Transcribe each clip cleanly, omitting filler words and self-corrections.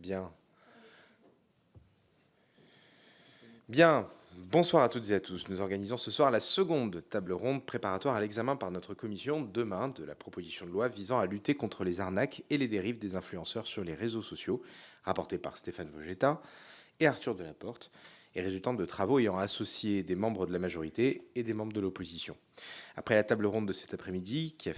Bien. Bien. Bonsoir à toutes et à tous. Nous organisons ce soir la seconde table ronde préparatoire à l'examen par notre commission demain de la proposition de loi visant à lutter contre les arnaques et les dérives des influenceurs sur les réseaux sociaux, rapportée par Stéphane Vogetta et Arthur Delaporte, et résultante de travaux ayant associé des membres de la majorité et des membres de l'opposition. Après la table ronde de cet après-midi, qui a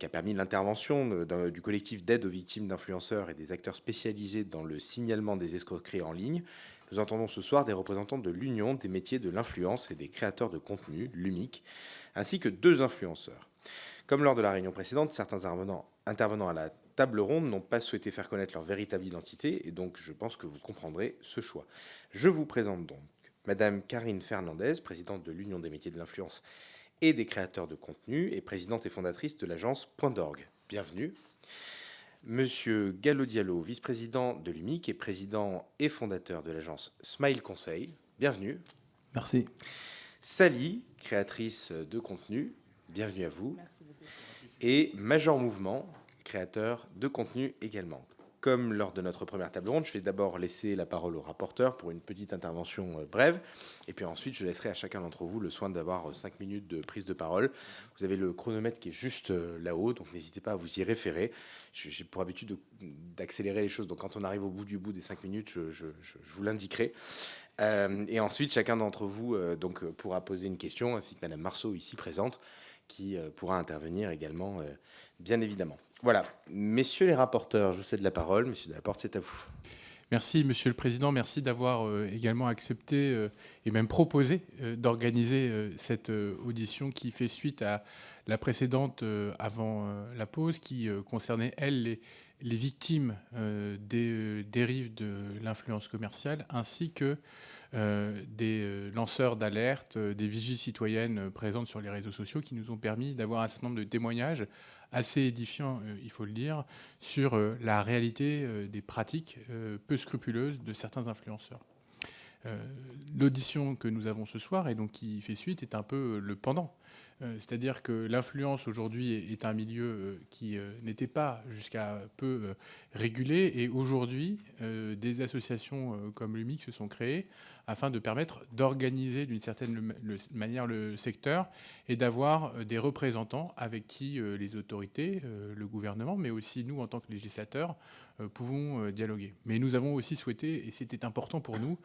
permis l'intervention du collectif d'aide aux victimes d'influenceurs et des acteurs spécialisés dans le signalement des escroqueries en ligne, nous entendons ce soir des représentants de l'Union des métiers de l'influence et des créateurs de contenu, l'UMIC, ainsi que 2 influenceurs. Comme lors de la réunion précédente, certains intervenants à la table ronde n'ont pas souhaité faire connaître leur véritable identité, et donc je pense que vous comprendrez ce choix. Je vous présente donc Madame Karine Fernandez, présidente de l'Union des métiers de l'influence et des créateurs de contenu, et présidente et fondatrice de l'agence Point d'Orgue. Bienvenue. Monsieur Gallo Diallo, vice-président de l'UMIC et président et fondateur de l'agence Smile Conseil. Bienvenue. Merci. Sally, créatrice de contenu. Bienvenue à vous. Merci beaucoup. Et Major Mouvement, créateur de contenu également. Comme lors de notre première table ronde, je vais d'abord laisser la parole au rapporteur pour une petite intervention brève. Et puis ensuite, je laisserai à chacun d'entre vous le soin d'avoir 5 minutes de prise de parole. Vous avez le chronomètre qui est juste là-haut, donc n'hésitez pas à vous y référer. J'ai pour habitude d'accélérer les choses, donc quand on arrive au bout des 5 minutes, je vous l'indiquerai. Et ensuite, chacun d'entre vous pourra poser une question, ainsi que Madame Marceau, ici présente, qui pourra intervenir également, bien évidemment. Voilà, messieurs les rapporteurs, je vous cède la parole. Monsieur Delaporte, c'est à vous. Merci, Monsieur le Président. Merci d'avoir également accepté et même proposé d'organiser cette audition qui fait suite à la précédente avant la pause, qui concernait, elle, les victimes des dérives de l'influence commerciale, ainsi que des lanceurs d'alerte, des vigies citoyennes présentes sur les réseaux sociaux, qui nous ont permis d'avoir un certain nombre de témoignages assez édifiant, il faut le dire, sur la réalité des pratiques peu scrupuleuses de certains influenceurs. L'audition que nous avons ce soir, et donc qui fait suite, est un peu le pendant. C'est-à-dire que l'influence aujourd'hui est un milieu qui n'était pas jusqu'à peu régulé, et aujourd'hui, des associations comme l'UMIC se sont créées afin de permettre d'organiser d'une certaine manière le secteur et d'avoir des représentants avec qui les autorités, le gouvernement, mais aussi nous en tant que législateurs, pouvons dialoguer. Mais nous avons aussi souhaité, et c'était important pour nous,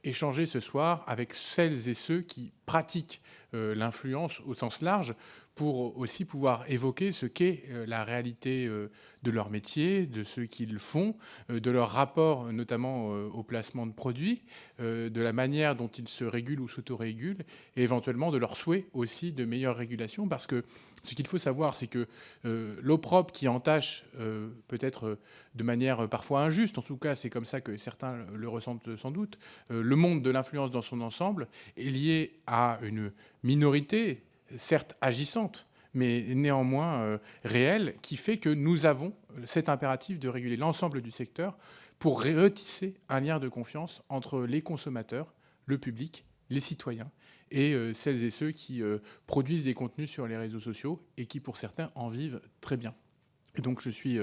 échanger ce soir avec celles et ceux qui pratiquent l'influence au sens large, pour aussi pouvoir évoquer ce qu'est la réalité de leur métier, de ce qu'ils font, de leur rapport notamment au placement de produits, de la manière dont ils se régulent ou s'autorégulent, et éventuellement de leur souhait aussi de meilleure régulation, parce que ce qu'il faut savoir, c'est que l'opprobre qui entache, peut-être de manière parfois injuste, en tout cas c'est comme ça que certains le ressentent sans doute, le monde de l'influence dans son ensemble est lié à une minorité, certes agissante, mais néanmoins réelle, qui fait que nous avons cet impératif de réguler l'ensemble du secteur pour retisser un lien de confiance entre les consommateurs, le public, les citoyens et celles et ceux qui produisent des contenus sur les réseaux sociaux et qui, pour certains, en vivent très bien. Et donc, je suis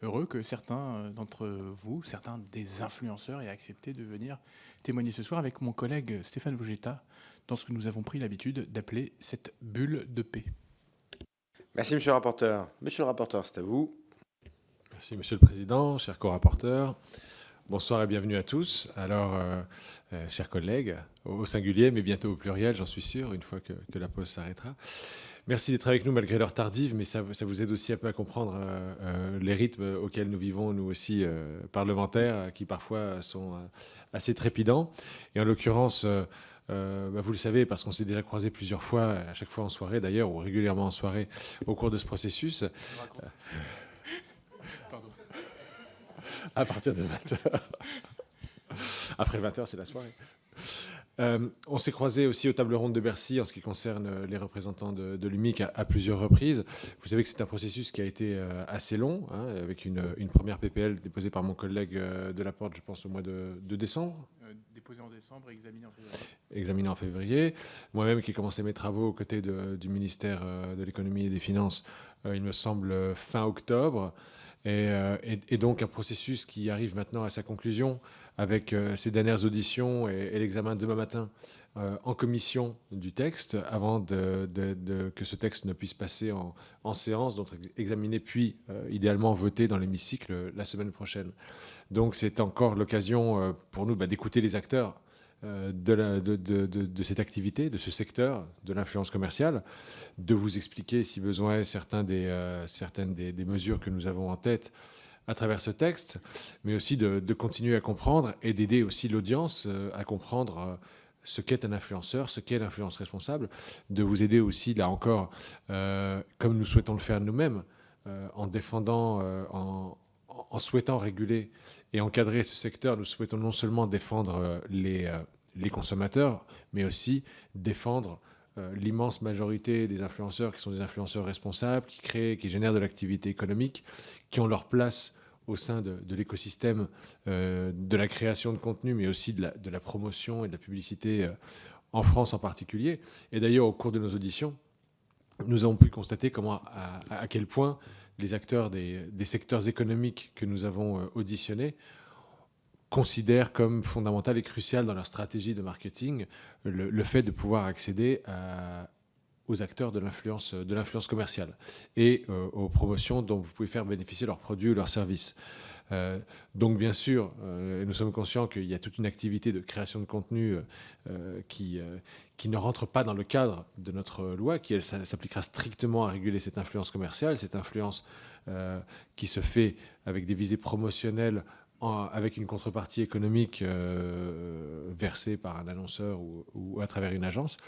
heureux que certains d'entre vous, certains des influenceurs, aient accepté de venir témoigner ce soir avec mon collègue Stéphane Vogetta dans ce que nous avons pris l'habitude d'appeler cette bulle de paix. Merci, monsieur le rapporteur. Monsieur le rapporteur, c'est à vous. Merci, monsieur le président, chers co-rapporteurs. Bonsoir et bienvenue à tous. Alors, chers collègues, au singulier, mais bientôt au pluriel, j'en suis sûr, une fois que la pause s'arrêtera. Merci d'être avec nous malgré l'heure tardive, mais ça vous aide aussi un peu à comprendre les rythmes auxquels nous vivons, nous aussi, parlementaires, qui parfois sont assez trépidants. Et en l'occurrence, vous le savez, parce qu'on s'est déjà croisés plusieurs fois, à chaque fois en soirée d'ailleurs, ou régulièrement en soirée, au cours de ce processus. À partir de 20h. Après 20h, c'est la soirée. On s'est croisés aussi aux tables rondes de Bercy en ce qui concerne les représentants de l'UMIC à plusieurs reprises. Vous savez que c'est un processus qui a été assez long, avec une première PPL déposée par mon collègue Delaporte, je pense, au mois de décembre. Déposé en décembre et examiné en février. Examiné en février. Moi-même qui ai commencé mes travaux aux côtés du ministère de l'économie et des finances, il me semble, fin octobre. et donc un processus qui arrive maintenant à sa conclusion avec ces dernières auditions et l'examen demain matin en commission du texte, avant que ce texte ne puisse passer en séance, donc examiné puis idéalement voté dans l'hémicycle la semaine prochaine. Donc c'est encore l'occasion pour nous d'écouter les acteurs de cette activité, de ce secteur de l'influence commerciale, de vous expliquer, si besoin, certaines des mesures que nous avons en tête à travers ce texte, mais aussi de continuer à comprendre et d'aider aussi l'audience à comprendre ce qu'est un influenceur, ce qu'est l'influence responsable, de vous aider aussi, là encore, comme nous souhaitons le faire nous-mêmes, en défendant, en souhaitant réguler et encadrer ce secteur. Nous souhaitons non seulement défendre les consommateurs, mais aussi défendre l'immense majorité des influenceurs qui sont des influenceurs responsables, qui créent, qui génèrent de l'activité économique, qui ont leur place au sein de l'écosystème de la création de contenu, mais aussi de la promotion et de la publicité en France en particulier. Et d'ailleurs, au cours de nos auditions, nous avons pu constater à quel point les acteurs des secteurs économiques que nous avons auditionnés considèrent comme fondamental et crucial dans leur stratégie de marketing le fait de pouvoir accéder aux acteurs de l'influence commerciale et aux promotions dont vous pouvez faire bénéficier leurs produits ou leurs services. Donc bien sûr, nous sommes conscients qu'il y a toute une activité de création de contenu qui ne rentre pas dans le cadre de notre loi, qui s'appliquera strictement à réguler cette influence commerciale, cette influence qui se fait avec des visées promotionnelles, avec une contrepartie économique versée par un annonceur ou à travers une agence.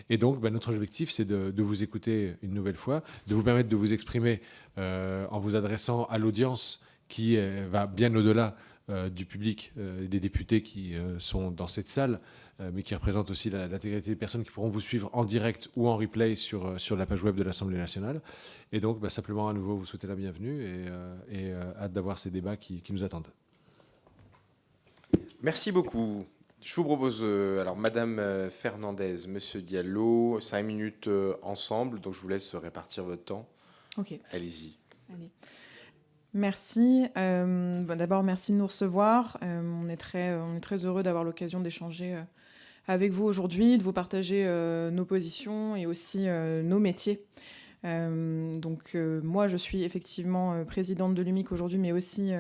Et donc, notre objectif, c'est de vous écouter une nouvelle fois, de vous permettre de vous exprimer en vous adressant à l'audience qui va bien au-delà du public, des députés qui sont dans cette salle, mais qui représentent aussi l'intégralité des personnes qui pourront vous suivre en direct ou en replay sur la page web de l'Assemblée nationale. Et donc, simplement à nouveau vous souhaiter la bienvenue et hâte d'avoir ces débats qui nous attendent. Merci beaucoup. Je vous propose, alors Madame Fernandez, Monsieur Diallo, 5 minutes ensemble, donc je vous laisse répartir votre temps. Ok. Allez-y. Allez. Merci. D'abord, merci de nous recevoir. On est très heureux d'avoir l'occasion d'échanger avec vous aujourd'hui, de vous partager nos positions et aussi nos métiers. Moi, je suis effectivement présidente de l'UMIC aujourd'hui, mais aussi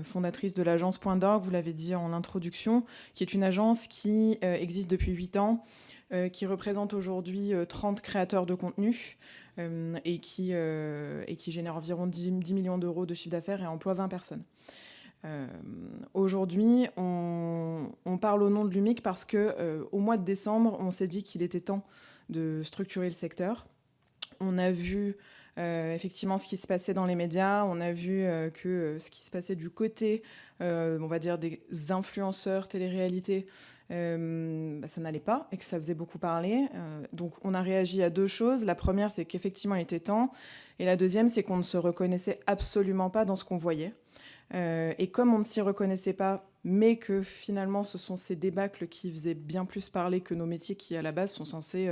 fondatrice de l'agence Point d'Orgue, vous l'avez dit en introduction, qui est une agence qui existe depuis 8 ans, qui représente aujourd'hui 30 créateurs de contenu et qui génère environ 10 millions d'euros de chiffre d'affaires et emploie 20 personnes. Aujourd'hui, on parle au nom de l'UMIC parce qu'au mois de décembre, on s'est dit qu'il était temps de structurer le secteur. On a vu effectivement ce qui se passait dans les médias, on a vu que ce qui se passait du côté, on va dire, des influenceurs télé-réalité, ça n'allait pas et que ça faisait beaucoup parler. Donc on a réagi à deux choses. La première, c'est qu'effectivement, il était temps. Et la deuxième, c'est qu'on ne se reconnaissait absolument pas dans ce qu'on voyait. Et comme on ne s'y reconnaissait pas, mais que finalement, ce sont ces débâcles qui faisaient bien plus parler que nos métiers qui, à la base, sont censés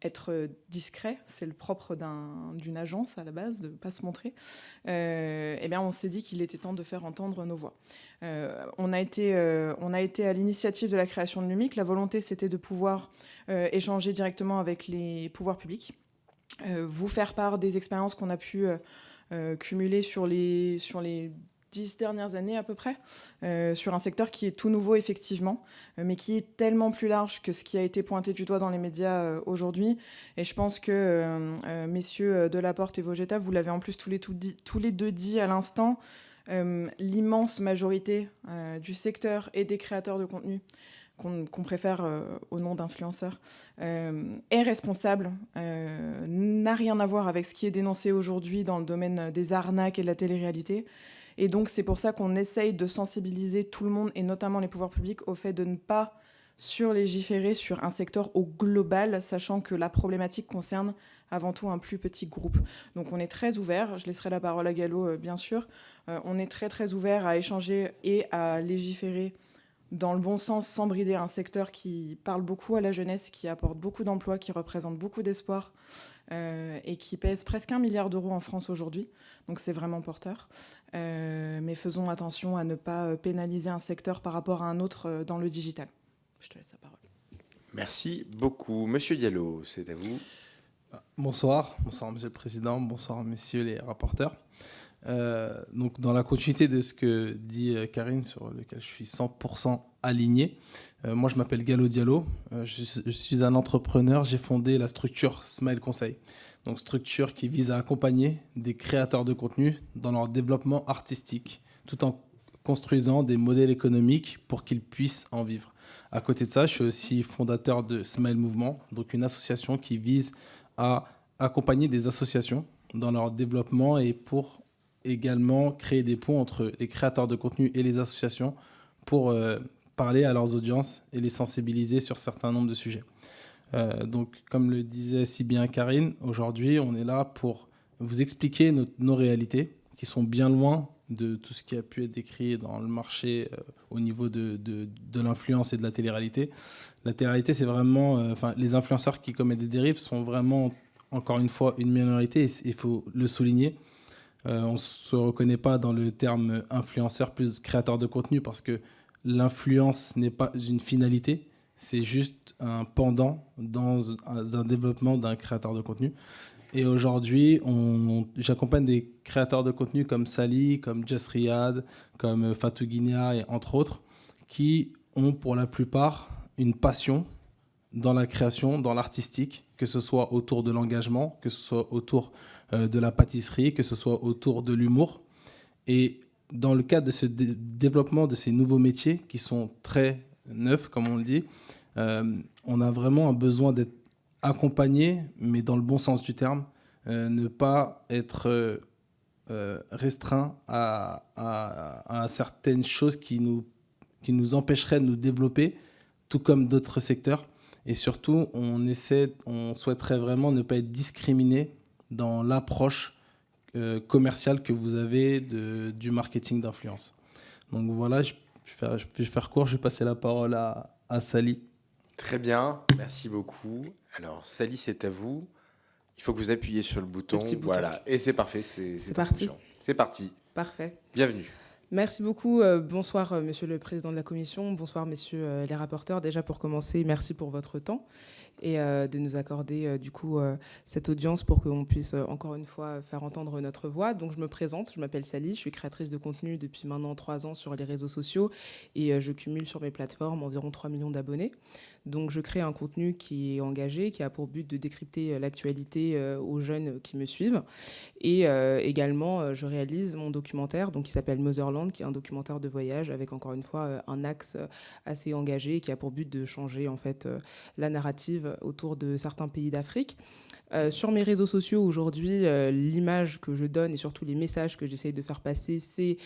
être discret, c'est le propre d'une agence à la base, de ne pas se montrer, on s'est dit qu'il était temps de faire entendre nos voix. On a été à l'initiative de la création de l'UMIC. La volonté, c'était de pouvoir échanger directement avec les pouvoirs publics, vous faire part des expériences qu'on a pu cumuler sur les 10 dernières années à peu près, sur un secteur qui est tout nouveau effectivement, mais qui est tellement plus large que ce qui a été pointé du doigt dans les médias aujourd'hui. Et je pense que messieurs Delaporte et Vogetta, vous l'avez en plus tous les deux dit à l'instant, l'immense majorité du secteur et des créateurs de contenu qu'on préfère au nom d'influenceurs, est responsable, n'a rien à voir avec ce qui est dénoncé aujourd'hui dans le domaine des arnaques et de la télé-réalité. Et donc, c'est pour ça qu'on essaye de sensibiliser tout le monde, et notamment les pouvoirs publics, au fait de ne pas surlégiférer sur un secteur au global, sachant que la problématique concerne avant tout un plus petit groupe. Donc, on est très ouvert. Je laisserai la parole à Gallo, bien sûr. On est très, très ouvert à échanger et à légiférer dans le bon sens, sans brider un secteur qui parle beaucoup à la jeunesse, qui apporte beaucoup d'emplois, qui représente beaucoup d'espoir et qui pèse presque 1 milliard d'euros en France aujourd'hui. Donc c'est vraiment porteur. Mais faisons attention à ne pas pénaliser un secteur par rapport à un autre dans le digital. Je te laisse la parole. Merci beaucoup. Monsieur Diallo, c'est à vous. Bonsoir Monsieur le Président, bonsoir messieurs les rapporteurs. Donc dans la continuité de ce que dit Karine, sur lequel je suis 100% aligné, moi je m'appelle Gallo Diallo, je suis un entrepreneur, j'ai fondé la structure Smile Conseil, donc structure qui vise à accompagner des créateurs de contenu dans leur développement artistique, tout en construisant des modèles économiques pour qu'ils puissent en vivre. À côté de ça, je suis aussi fondateur de Smile Mouvement, donc une association qui vise à accompagner des associations dans leur développement et pour également créer des ponts entre les créateurs de contenu et les associations pour parler à leurs audiences et les sensibiliser sur certains nombres de sujets. Donc, comme le disait si bien Karine, aujourd'hui, on est là pour vous expliquer nos réalités qui sont bien loin de tout ce qui a pu être décrit dans le marché au niveau de l'influence et de la télé-réalité. La télé-réalité, c'est vraiment... les influenceurs qui commettent des dérives sont vraiment, encore une fois, une minorité, et il faut le souligner. On ne se reconnaît pas dans le terme influenceur plus créateur de contenu parce que l'influence n'est pas une finalité, c'est juste un pendant dans un développement d'un créateur de contenu. Et aujourd'hui, j'accompagne des créateurs de contenu comme Sally, comme Jess Riyad, comme Fatou Guinia, et entre autres, qui ont pour la plupart une passion dans la création, dans l'artistique, que ce soit autour de l'engagement, que ce soit autour de la pâtisserie, que ce soit autour de l'humour. Et dans le cadre de ce développement de ces nouveaux métiers, qui sont très neufs, comme on le dit, on a vraiment un besoin d'être accompagné, mais dans le bon sens du terme, ne pas être restreint à certaines choses qui nous empêcheraient de nous développer, tout comme d'autres secteurs. Et surtout, on souhaiterait vraiment ne pas être discriminé dans l'approche commerciale que vous avez du marketing d'influence. Donc voilà, je vais faire court, je vais passer la parole à Sally. Très bien, merci beaucoup. Alors, Sally, c'est à vous. Il faut que vous appuyiez sur le bouton. Voilà, et c'est parfait. C'est parti. C'est parti. Parfait. Bienvenue. Merci beaucoup. Bonsoir, monsieur le président de la commission. Bonsoir, messieurs les rapporteurs. Déjà, pour commencer, merci pour votre temps et de nous accorder du coup cette audience pour qu'on puisse encore une fois faire entendre notre voix. Donc je me présente, je m'appelle Sally, je suis créatrice de contenu depuis maintenant 3 ans sur les réseaux sociaux et je cumule sur mes plateformes environ 3 millions d'abonnés. Donc je crée un contenu qui est engagé, qui a pour but de décrypter l'actualité aux jeunes qui me suivent. Et également, je réalise mon documentaire donc, qui s'appelle Motherland, qui est un documentaire de voyage avec encore une fois un axe assez engagé qui a pour but de changer en fait la narrative autour de certains pays d'Afrique. Sur mes réseaux sociaux aujourd'hui, l'image que je donne et surtout les messages que j'essaye de faire passer, c'est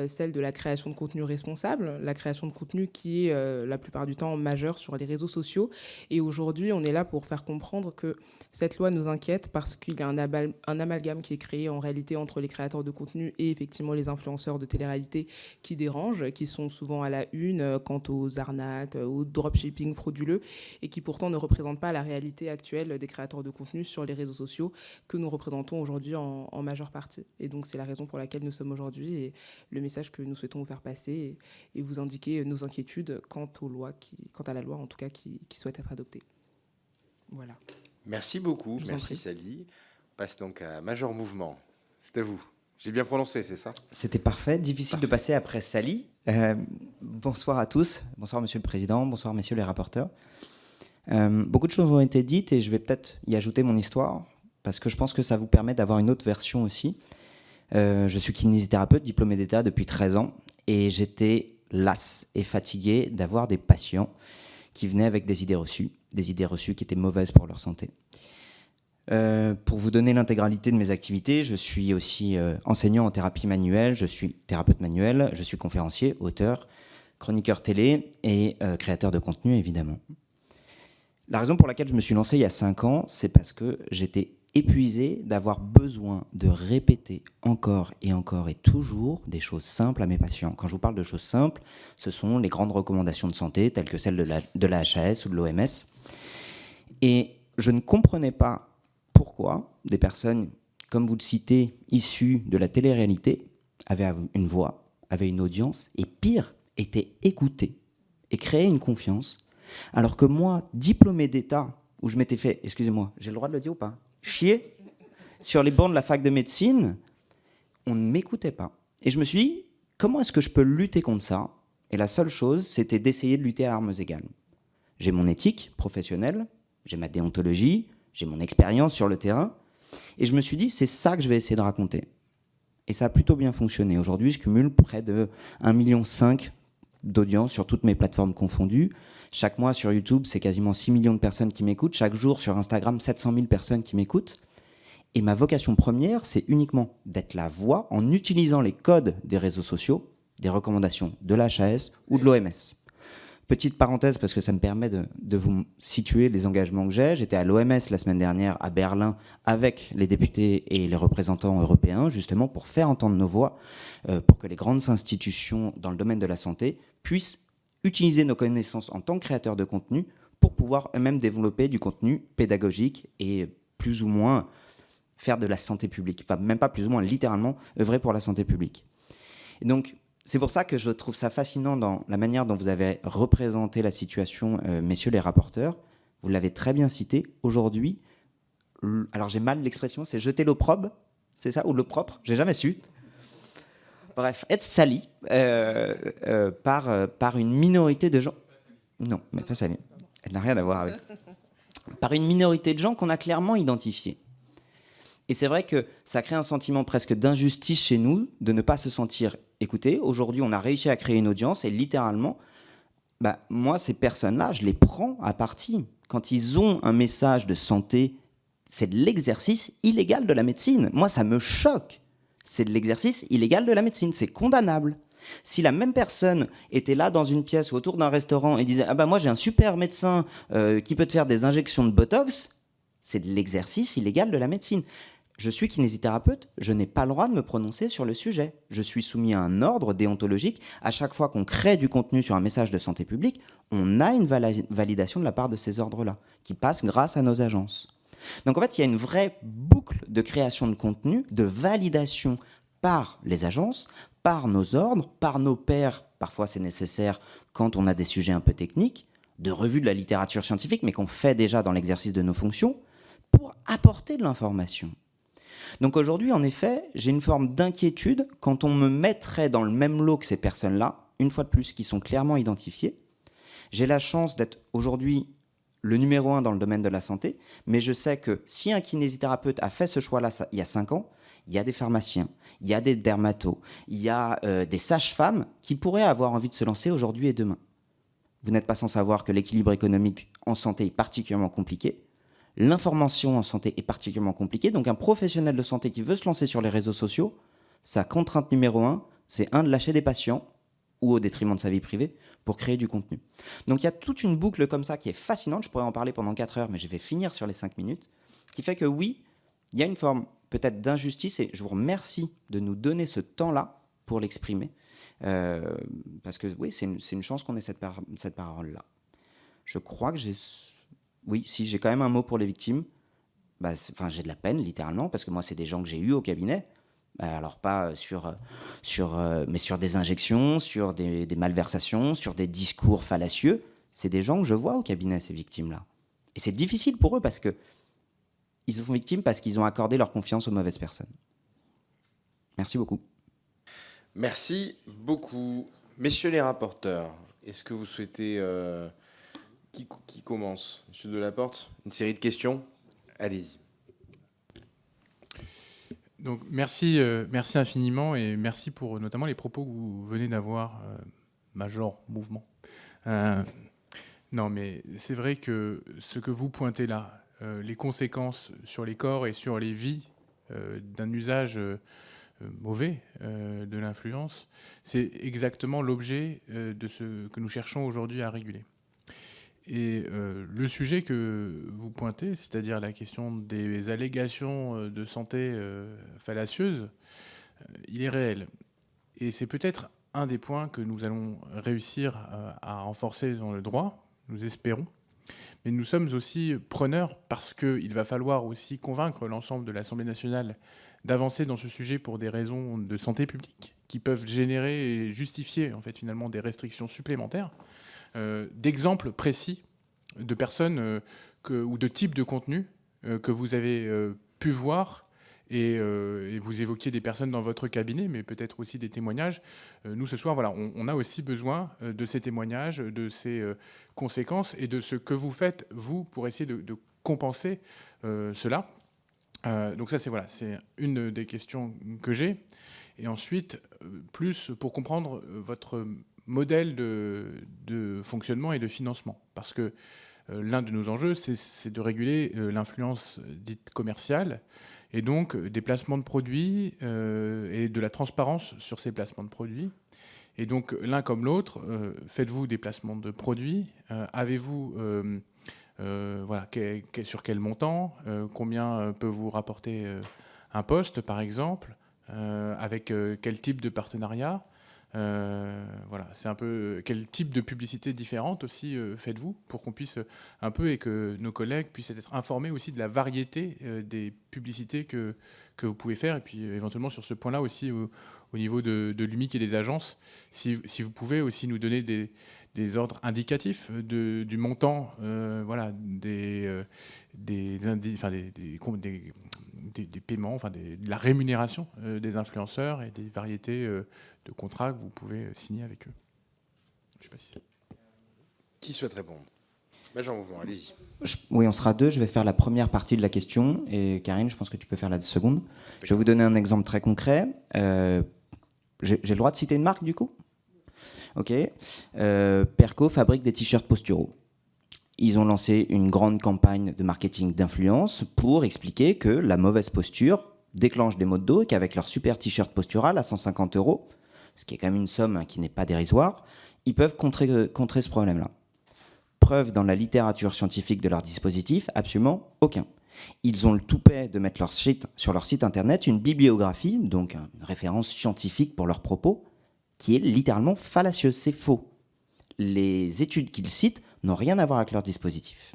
celle de la création de contenu responsable, la création de contenu qui est la plupart du temps majeure sur les réseaux sociaux. Et aujourd'hui, on est là pour faire comprendre que cette loi nous inquiète parce qu'il y a un amalgame qui est créé en réalité entre les créateurs de contenu et effectivement les influenceurs de télé-réalité qui dérangent, qui sont souvent à la une quant aux arnaques, au dropshipping frauduleux et qui pourtant ne représentent pas la réalité actuelle des créateurs de contenu sur les réseaux sociaux que nous représentons aujourd'hui en majeure partie. Et donc, c'est la raison pour laquelle nous sommes aujourd'hui et le message que nous souhaitons vous faire passer et vous indiquer nos inquiétudes quant à la loi, en tout cas, qui souhaite être adoptée. Voilà. Merci beaucoup. Merci, Sally. On passe donc à Major Mouvement. C'est à vous. J'ai bien prononcé, c'est ça ? C'était parfait. Difficile de passer après Sally. Bonsoir à tous. Bonsoir, Monsieur le Président. Bonsoir, messieurs les rapporteurs. Beaucoup de choses ont été dites et je vais peut-être y ajouter mon histoire parce que je pense que ça vous permet d'avoir une autre version aussi. Je suis kinésithérapeute, diplômé d'État depuis 13 ans et j'étais las et fatigué d'avoir des patients qui venaient avec des idées reçues qui étaient mauvaises pour leur santé. Pour vous donner l'intégralité de mes activités, je suis aussi enseignant en thérapie manuelle, je suis thérapeute manuel, je suis conférencier, auteur, chroniqueur télé et créateur de contenu évidemment. La raison pour laquelle je me suis lancé il y a 5 ans, c'est parce que j'étais épuisé d'avoir besoin de répéter encore et toujours des choses simples à mes patients. Quand je vous parle de choses simples, ce sont les grandes recommandations de santé, telles que celles de la HAS ou de l'OMS. Et je ne comprenais pas pourquoi des personnes, comme vous le citez, issues de la télé-réalité, avaient une voix, avaient une audience, et pire, étaient écoutées et créaient une confiance, alors que moi, diplômé d'État, où je m'étais fait, excusez-moi, j'ai le droit de le dire ou pas, chier sur les bancs de la fac de médecine, on ne m'écoutait pas. Et je me suis dit, comment est-ce que je peux lutter contre ça? Et la seule chose, c'était d'essayer de lutter à armes égales. J'ai mon éthique professionnelle, j'ai ma déontologie, j'ai mon expérience sur le terrain, et je me suis dit, c'est ça que je vais essayer de raconter. Et ça a plutôt bien fonctionné. Aujourd'hui, je cumule près de 1,5 million d'audience sur toutes mes plateformes confondues. Chaque mois sur YouTube, c'est quasiment 6 millions de personnes qui m'écoutent. Chaque jour sur Instagram, 700 000 personnes qui m'écoutent. Et ma vocation première, c'est uniquement d'être la voix en utilisant les codes des réseaux sociaux, des recommandations de la HAS ou de l'OMS. Petite parenthèse, parce que ça me permet de vous situer les engagements que j'ai. J'étais à l'OMS la semaine dernière, à Berlin, avec les députés et les représentants européens, justement pour faire entendre nos voix, pour que les grandes institutions dans le domaine de la santé puissent utiliser nos connaissances en tant que créateurs de contenu pour pouvoir eux-mêmes développer du contenu pédagogique et plus ou moins faire de la santé publique. Enfin, même pas plus ou moins, littéralement, œuvrer pour la santé publique. Et donc, c'est pour ça que je trouve ça fascinant dans la manière dont vous avez représenté la situation, messieurs les rapporteurs. Vous l'avez très bien cité. Aujourd'hui, alors j'ai mal l'expression, c'est jeter l'opprobre, c'est ça? Ou l'opprobre? J'ai jamais su. Bref, être sali par une minorité de gens. Non, mais pas sali. Elle n'a rien à voir avec. Par une minorité de gens qu'on a clairement identifiés. Et c'est vrai que ça crée un sentiment presque d'injustice chez nous de ne pas se sentir écouté. Aujourd'hui, on a réussi à créer une audience et littéralement, moi, ces personnes-là, je les prends à partie. Quand ils ont un message de santé, c'est de l'exercice illégal de la médecine. Moi, ça me choque. C'est de l'exercice illégal de la médecine. C'est condamnable. Si la même personne était là dans une pièce ou autour d'un restaurant et disait « Ah moi, j'ai un super médecin qui peut te faire des injections de Botox », c'est de l'exercice illégal de la médecine. Je suis kinésithérapeute, je n'ai pas le droit de me prononcer sur le sujet. Je suis soumis à un ordre déontologique. À chaque fois qu'on crée du contenu sur un message de santé publique, on a une validation de la part de ces ordres-là, qui passent grâce à nos agences. Donc en fait, il y a une vraie boucle de création de contenu, de validation par les agences, par nos ordres, par nos pairs. Parfois, c'est nécessaire quand on a des sujets un peu techniques, de revue de la littérature scientifique, mais qu'on fait déjà dans l'exercice de nos fonctions, pour apporter de l'information. Donc aujourd'hui, en effet, j'ai une forme d'inquiétude quand on me mettrait dans le même lot que ces personnes-là, une fois de plus, qui sont clairement identifiées. J'ai la chance d'être aujourd'hui le numéro 1 dans le domaine de la santé, mais je sais que si un kinésithérapeute a fait ce choix-là il y a 5 ans, il y a des pharmaciens, il y a des dermatos, il y a des sages-femmes qui pourraient avoir envie de se lancer aujourd'hui et demain. Vous n'êtes pas sans savoir que l'équilibre économique en santé est particulièrement compliqué. L'information en santé est particulièrement compliquée. Donc un professionnel de santé qui veut se lancer sur les réseaux sociaux, sa contrainte numéro 1, c'est de lâcher des patients ou au détriment de sa vie privée pour créer du contenu. Donc il y a toute une boucle comme ça qui est fascinante. Je pourrais en parler pendant 4 heures, mais je vais finir sur les 5 minutes. Qui fait que oui, il y a une forme peut-être d'injustice et je vous remercie de nous donner ce temps-là pour l'exprimer. Parce que oui, c'est une chance qu'on ait cette parole-là. Je crois que j'ai quand même un mot pour les victimes. J'ai de la peine, littéralement, parce que moi, c'est des gens que j'ai eus au cabinet. Alors pas mais sur des injections, sur des malversations, sur des discours fallacieux. C'est des gens que je vois au cabinet, ces victimes-là. Et c'est difficile pour eux parce que ils sont victimes parce qu'ils ont accordé leur confiance aux mauvaises personnes. Merci beaucoup. Merci beaucoup. Messieurs les rapporteurs, est-ce que vous souhaitez... Qui commence? Monsieur Delaporte, une série de questions. Allez-y. Donc merci infiniment et merci pour notamment les propos que vous venez d'avoir, Major Mouvement. Non, mais c'est vrai que ce que vous pointez là, les conséquences sur les corps et sur les vies d'un usage mauvais de l'influence, c'est exactement l'objet de ce que nous cherchons aujourd'hui à réguler. Et le sujet que vous pointez, c'est-à-dire la question des allégations de santé fallacieuses, il est réel. Et c'est peut-être un des points que nous allons réussir à renforcer dans le droit, nous espérons. Mais nous sommes aussi preneurs parce qu'il va falloir aussi convaincre l'ensemble de l'Assemblée nationale d'avancer dans ce sujet pour des raisons de santé publique qui peuvent générer et justifier en fait finalement des restrictions supplémentaires, d'exemples précis de personnes ou de types de contenus que vous avez pu voir. Et vous évoquiez des personnes dans votre cabinet, mais peut-être aussi des témoignages. Nous, ce soir, voilà, on a aussi besoin de ces témoignages, de ces conséquences et de ce que vous faites, vous, pour essayer de compenser cela. Donc ça, c'est une des questions que j'ai. Et ensuite, plus pour comprendre votre modèle de fonctionnement et de financement. Parce que l'un de nos enjeux, c'est de réguler l'influence dite commerciale, et donc des placements de produits et de la transparence sur ces placements de produits. Et donc l'un comme l'autre, faites-vous des placements de produits, avez-vous sur quel montant, combien peut vous rapporter un poste par exemple, avec quel type de partenariat, c'est un peu quel type de publicité différente aussi faites-vous pour qu'on puisse un peu et que nos collègues puissent être informés aussi de la variété des publicités que vous pouvez faire, et puis éventuellement sur ce point-là aussi au niveau de l'UMIC et des agences, si vous pouvez aussi nous donner des ordres indicatifs du montant des paiements, de la rémunération des influenceurs et des variétés de contrats que vous pouvez signer avec eux. Je sais pas si... Qui souhaite répondre? Jean Mouvement, allez-y. Oui, on sera deux. Je vais faire la première partie de la question et Karine, je pense que tu peux faire la seconde. Je vais vous donner un exemple très concret. J'ai le droit de citer une marque du coup? Ok. Perco fabrique des t-shirts posturaux. Ils ont lancé une grande campagne de marketing d'influence pour expliquer que la mauvaise posture déclenche des maux de dos et qu'avec leur super t-shirt postural à 150 €, ce qui est quand même une somme qui n'est pas dérisoire, ils peuvent contrer ce problème-là. Preuve dans la littérature scientifique de leur dispositif, absolument aucun. Ils ont le toupet de mettre sur leur site internet une bibliographie, donc une référence scientifique pour leurs propos, qui est littéralement fallacieuse, c'est faux. Les études qu'ils citent n'ont rien à voir avec leur dispositif.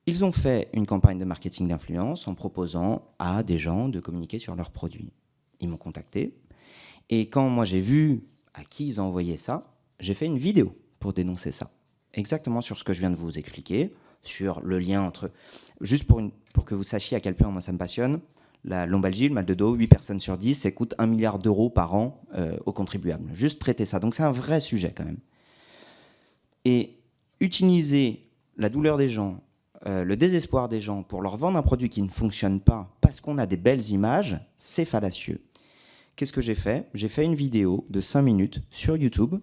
Ils ont fait une campagne de marketing d'influence en proposant à des gens de communiquer sur leurs produits. Ils m'ont contacté, et quand moi j'ai vu à qui ils ont envoyé ça, j'ai fait une vidéo pour dénoncer ça. Exactement sur ce que je viens de vous expliquer, sur le lien entre... Juste pour que vous sachiez à quel point moi ça me passionne, la lombalgie, le mal de dos, 8 personnes sur 10, ça coûte 1 milliard d'euros par an aux contribuables. Juste traiter ça. Donc c'est un vrai sujet quand même. Et utiliser la douleur des gens, le désespoir des gens pour leur vendre un produit qui ne fonctionne pas parce qu'on a des belles images, c'est fallacieux. Qu'est-ce que j'ai fait? J'ai fait une vidéo de 5 minutes sur YouTube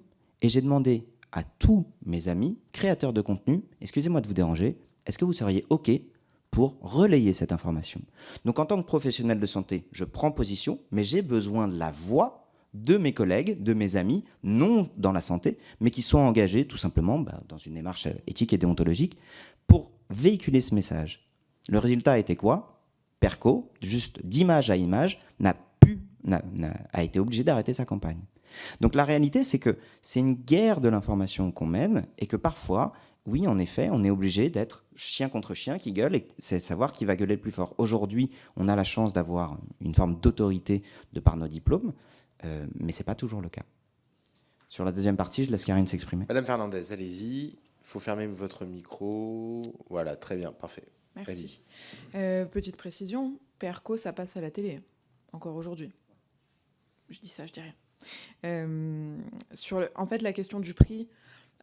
et j'ai demandé à tous mes amis créateurs de contenu, excusez-moi de vous déranger, est-ce que vous seriez OK pour relayer cette information? Donc en tant que professionnel de santé, je prends position, mais j'ai besoin de la voix de mes collègues, de mes amis, non dans la santé, mais qui sont engagés tout simplement dans une démarche éthique et déontologique pour véhiculer ce message. Le résultat a été quoi? Perco, juste d'image à image, a été obligé d'arrêter sa campagne. Donc la réalité, c'est que c'est une guerre de l'information qu'on mène et que parfois, oui, en effet, on est obligé d'être chien contre chien qui gueule et c'est savoir qui va gueuler le plus fort. Aujourd'hui, on a la chance d'avoir une forme d'autorité de par nos diplômes, mais ce n'est pas toujours le cas. Sur la deuxième partie, je laisse Karine s'exprimer. Madame Fernandez, allez-y. Il faut fermer votre micro. Voilà, très bien, parfait. Merci. Petite précision, Perco, ça passe à la télé, encore aujourd'hui. Je dis ça, je dis rien. En fait, la question du prix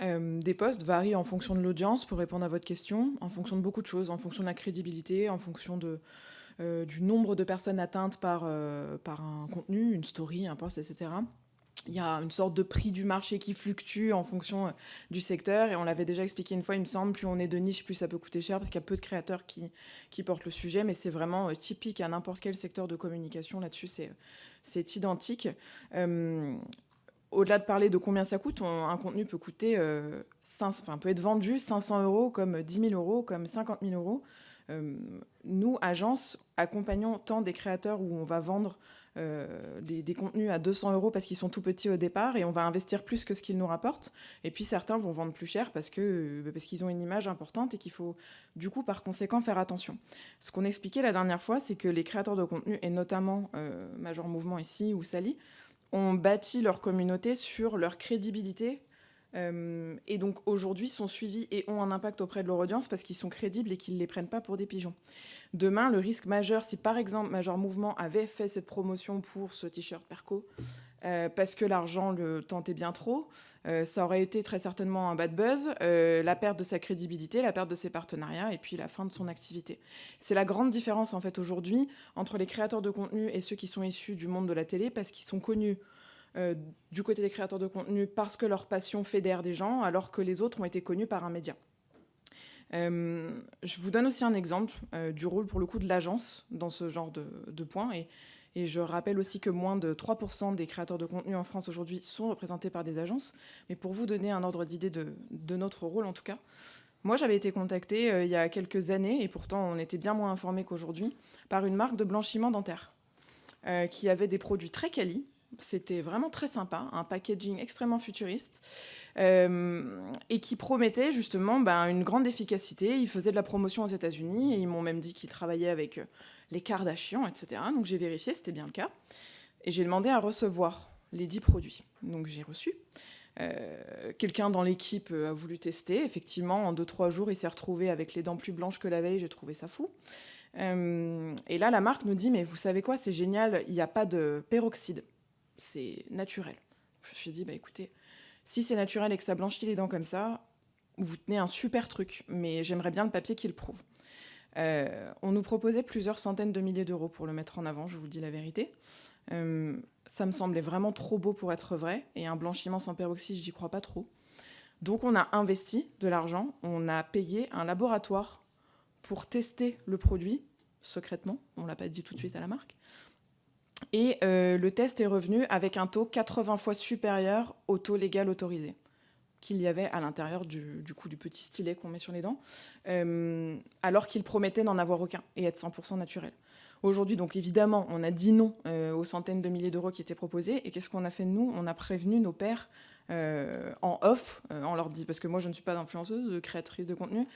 des postes varie en fonction de l'audience, pour répondre à votre question, en fonction de beaucoup de choses, en fonction de la crédibilité, en fonction du nombre de personnes atteintes par un contenu, une story, un post, etc. Il y a une sorte de prix du marché qui fluctue en fonction du secteur, et on l'avait déjà expliqué une fois, il me semble, plus on est de niche, plus ça peut coûter cher, parce qu'il y a peu de créateurs qui portent le sujet, mais c'est vraiment typique à n'importe quel secteur de communication, là-dessus c'est identique. au-delà de parler de combien ça coûte, un contenu peut coûter, peut être vendu 500 euros, comme 10 000 euros, comme 50 000 euros. Nous, agence, accompagnons tant des créateurs où on va vendre des contenus à 200 euros parce qu'ils sont tout petits au départ et on va investir plus que ce qu'ils nous rapportent. Et puis certains vont vendre plus cher parce qu'ils ont une image importante et qu'il faut du coup par conséquent faire attention. Ce qu'on expliquait la dernière fois, c'est que les créateurs de contenu, et notamment Major Mouvement ici ou Sally, ont bâti leur communauté sur leur crédibilité et donc aujourd'hui sont suivis et ont un impact auprès de leur audience parce qu'ils sont crédibles et qu'ils ne les prennent pas pour des pigeons. Demain, le risque majeur, si par exemple Major Mouvement avait fait cette promotion pour ce t-shirt Perco, parce que l'argent le tentait bien trop, ça aurait été très certainement un bad buzz, la perte de sa crédibilité, la perte de ses partenariats et puis la fin de son activité. C'est la grande différence en fait aujourd'hui entre les créateurs de contenu et ceux qui sont issus du monde de la télé parce qu'ils sont connus du côté des créateurs de contenu parce que leur passion fédère des gens, alors que les autres ont été connus par un média. Je vous donne aussi un exemple du rôle, pour le coup, de l'agence dans ce genre de points. Et je rappelle aussi que moins de 3% des créateurs de contenu en France aujourd'hui sont représentés par des agences. Mais pour vous donner un ordre d'idée de notre rôle, en tout cas, moi, j'avais été contactée il y a quelques années, et pourtant on était bien moins informés qu'aujourd'hui, par une marque de blanchiment dentaire qui avait des produits très quali. C'était vraiment très sympa, un packaging extrêmement futuriste et qui promettait justement une grande efficacité. Ils faisaient de la promotion aux États-Unis et ils m'ont même dit qu'ils travaillaient avec les Kardashian, etc. Donc j'ai vérifié, c'était bien le cas. Et j'ai demandé à recevoir les 10 produits. Donc j'ai reçu. Quelqu'un dans l'équipe a voulu tester. Effectivement, en 2-3 jours, il s'est retrouvé avec les dents plus blanches que la veille. J'ai trouvé ça fou. Et là, la marque nous dit, mais vous savez quoi, c'est génial, il n'y a pas de peroxyde. C'est naturel. Je me suis dit, écoutez, si c'est naturel et que ça blanchit les dents comme ça, vous tenez un super truc, mais j'aimerais bien le papier qui le prouve. On nous proposait plusieurs centaines de milliers d'euros pour le mettre en avant, je vous dis la vérité. Ça me semblait vraiment trop beau pour être vrai, et un blanchiment sans peroxyde, j'y crois pas trop. Donc on a investi de l'argent, on a payé un laboratoire pour tester le produit, secrètement, on ne l'a pas dit tout de suite à la marque. Et le test est revenu avec un taux 80 fois supérieur au taux légal autorisé qu'il y avait à l'intérieur du petit stylet qu'on met sur les dents, alors qu'il promettait n'en avoir aucun et être 100% naturel. Aujourd'hui, donc évidemment, on a dit non aux centaines de milliers d'euros qui étaient proposés. Et qu'est-ce qu'on a fait de nous ? On a prévenu nos pairs en off, on leur dit, parce que moi je ne suis pas influenceuse, créatrice de contenu,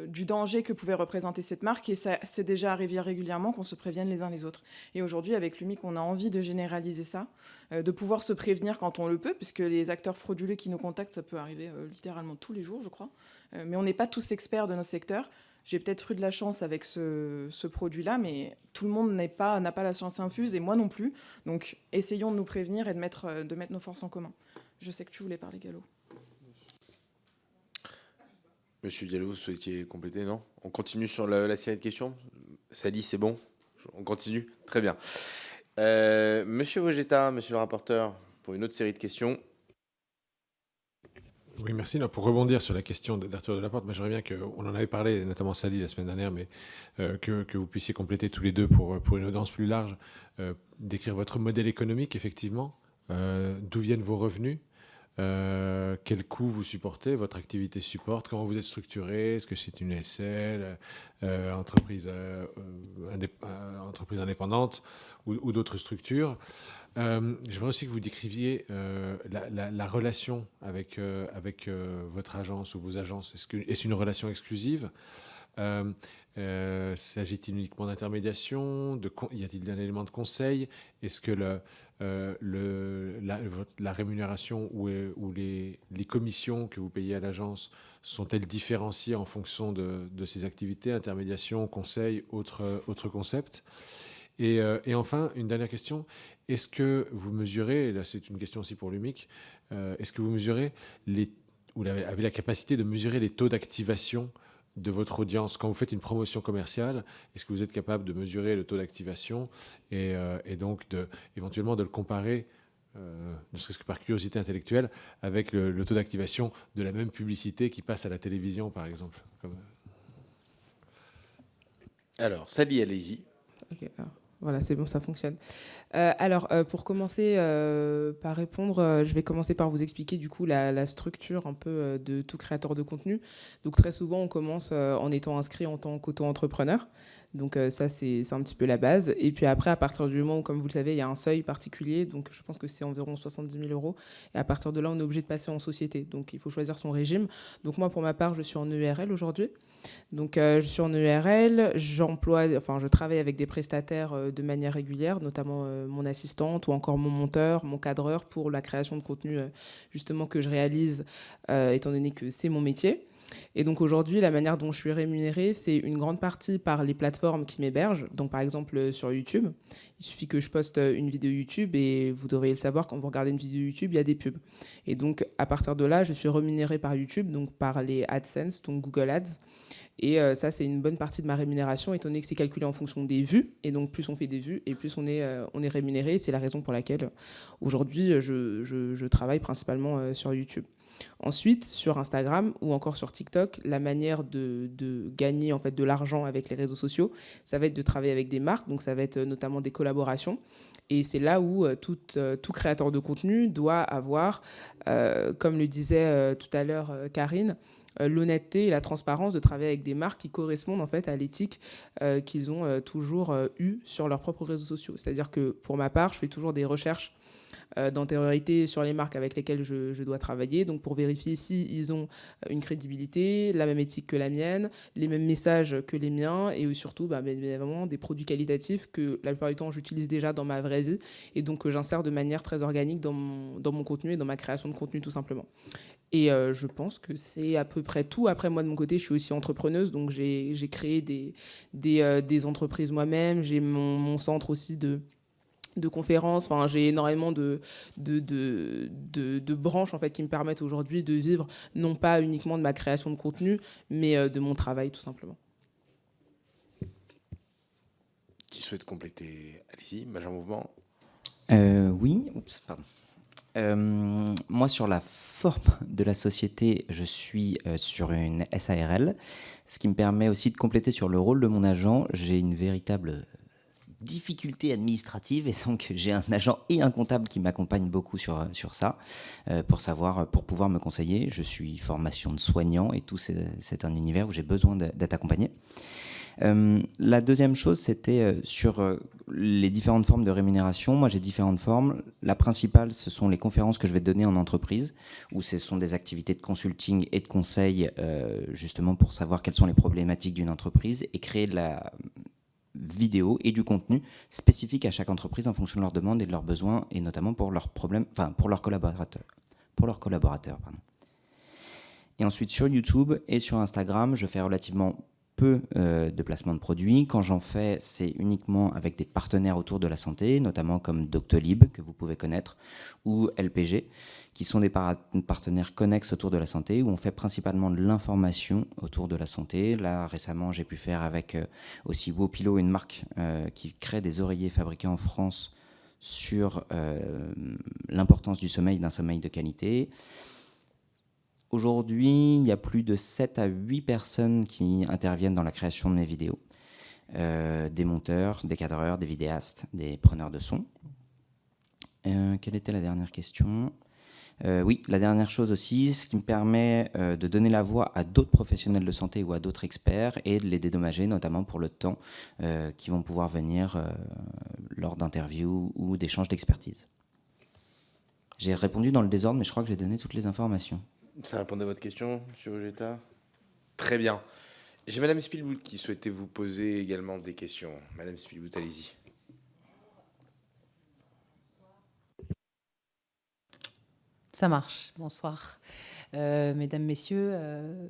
du danger que pouvait représenter cette marque, et ça c'est déjà arrivé régulièrement qu'on se prévienne les uns les autres. Et aujourd'hui avec l'UMIC on a envie de généraliser ça, de pouvoir se prévenir quand on le peut, puisque les acteurs frauduleux qui nous contactent, ça peut arriver littéralement tous les jours je crois, mais on n'est pas tous experts de nos secteurs. J'ai peut-être eu de la chance avec ce produit-là, mais tout le monde n'a pas la science infuse, et moi non plus. Donc essayons de nous prévenir et de mettre nos forces en commun. Je sais que tu voulais parler, Gallo. Monsieur Gallo, vous souhaitiez compléter, non ? On continue sur la série de questions ? Sally, c'est bon ? On continue ? Très bien. Monsieur Vogetta, monsieur le rapporteur, pour une autre série de questions. Oui, merci. Non, pour rebondir sur la question d'Arthur Delaporte, j'aimerais bien qu'on en avait parlé, notamment Sally la semaine dernière, mais que vous puissiez compléter tous les deux pour une audience plus large, décrire votre modèle économique, effectivement, d'où viennent vos revenus, quels coûts vous supportez, votre activité supporte, comment vous êtes structuré, est-ce que c'est une SL, entreprise indépendante ou d'autres structures. J'aimerais aussi que vous décriviez la relation avec votre agence ou vos agences. Est-ce une relation exclusive ? S'agit-il uniquement d'intermédiation ? Y a-t-il un élément de conseil ? Est-ce que la rémunération ou les commissions que vous payez à l'agence sont-elles différenciées en fonction de ces activités, intermédiation, conseil, autres concepts ? Et enfin, une dernière question, est-ce que vous mesurez, et là c'est une question aussi pour l'UMIC, est-ce que vous mesurez, vous avez la capacité de mesurer les taux d'activation de votre audience quand vous faites une promotion commerciale? Est-ce que vous êtes capable de mesurer le taux d'activation et donc éventuellement de le comparer, ne serait-ce que par curiosité intellectuelle, avec le taux d'activation de la même publicité qui passe à la télévision, par exemple Alors, Sally, allez-y. Okay. Voilà, c'est bon, ça fonctionne. Alors, pour commencer par répondre, je vais commencer par vous expliquer du coup la structure un peu de tout créateur de contenu. Donc très souvent, on commence en étant inscrit en tant qu'auto-entrepreneur. Donc ça, c'est un petit peu la base. Et puis après, à partir du moment où, comme vous le savez, il y a un seuil particulier, donc je pense que c'est environ 70 000 euros. Et à partir de là, on est obligé de passer en société. Donc il faut choisir son régime. Donc moi, pour ma part, je suis en EURL aujourd'hui. Donc je suis en EURL, je travaille avec des prestataires de manière régulière, notamment mon assistante ou encore mon monteur, mon cadreur pour la création de contenu justement que je réalise étant donné que c'est mon métier. Et donc aujourd'hui, la manière dont je suis rémunérée, c'est une grande partie par les plateformes qui m'hébergent. Donc par exemple sur YouTube, il suffit que je poste une vidéo YouTube et vous devriez le savoir, quand vous regardez une vidéo YouTube, il y a des pubs. Et donc à partir de là, je suis rémunérée par YouTube, donc par les AdSense, donc Google Ads. Et ça, c'est une bonne partie de ma rémunération, étant donné que c'est calculé en fonction des vues. Et donc, plus on fait des vues, et plus on est rémunéré. C'est la raison pour laquelle, aujourd'hui, je travaille principalement sur YouTube. Ensuite, sur Instagram ou encore sur TikTok, la manière de gagner en fait, de l'argent avec les réseaux sociaux, ça va être de travailler avec des marques. Donc, ça va être notamment des collaborations. Et c'est là où tout créateur de contenu doit avoir, comme le disait tout à l'heure Karine, l'honnêteté et la transparence de travailler avec des marques qui correspondent en fait à l'éthique qu'ils ont toujours eue sur leurs propres réseaux sociaux. C'est-à-dire que pour ma part, je fais toujours des recherches d'antériorité sur les marques avec lesquelles je dois travailler, donc pour vérifier si ils ont une crédibilité, la même éthique que la mienne, les mêmes messages que les miens, et surtout bien évidemment des produits qualitatifs que la plupart du temps j'utilise déjà dans ma vraie vie, et donc que j'insère de manière très organique dans mon contenu et dans ma création de contenu tout simplement. Et je pense que c'est à peu près tout. Après, moi, de mon côté, je suis aussi entrepreneuse, donc j'ai créé des entreprises moi-même. J'ai mon centre aussi de conférences. Enfin, j'ai énormément de branches en fait, qui me permettent aujourd'hui de vivre non pas uniquement de ma création de contenu, mais de mon travail, tout simplement. Qui souhaite compléter? Allez-y, Major Mouvement. Oui, oups, pardon. Moi, sur la forme de la société, je suis sur une SARL, ce qui me permet aussi de compléter sur le rôle de mon agent. J'ai une véritable difficulté administrative et donc j'ai un agent et un comptable qui m'accompagnent beaucoup sur ça pour pouvoir me conseiller. Je suis formation de soignant et tout, c'est un univers où j'ai besoin d'être accompagné. La deuxième chose, c'était sur les différentes formes de rémunération. Moi, j'ai différentes formes. La principale, ce sont les conférences que je vais donner en entreprise, où ce sont des activités de consulting et de conseil, justement pour savoir quelles sont les problématiques d'une entreprise et créer de la vidéo et du contenu spécifique à chaque entreprise en fonction de leurs demandes et de leurs besoins, et notamment pour leurs problèmes, pour leurs collaborateurs. Pardon. Et ensuite, sur YouTube et sur Instagram, je fais relativement peu de placement de produits. Quand j'en fais, c'est uniquement avec des partenaires autour de la santé, notamment comme Doctolib, que vous pouvez connaître, ou LPG, qui sont des partenaires connexes autour de la santé, où on fait principalement de l'information autour de la santé. Là, récemment, j'ai pu faire avec aussi Wopilo, une marque qui crée des oreillers fabriqués en France sur l'importance du sommeil, d'un sommeil de qualité. Aujourd'hui, il y a plus de 7 à 8 personnes qui interviennent dans la création de mes vidéos. Des monteurs, des cadreurs, des vidéastes, des preneurs de son. Quelle était la dernière question ? Oui, la dernière chose aussi, ce qui me permet de donner la voix à d'autres professionnels de santé ou à d'autres experts et de les dédommager, notamment pour le temps qui vont pouvoir venir lors d'interviews ou d'échanges d'expertise. J'ai répondu dans le désordre, mais je crois que j'ai donné toutes les informations. Ça répond à votre question, M. Ogeta? Très bien. J'ai Madame Spielbout qui souhaitait vous poser également des questions. Madame Spielbout, allez-y. Ça marche. Bonsoir. Mesdames, messieurs,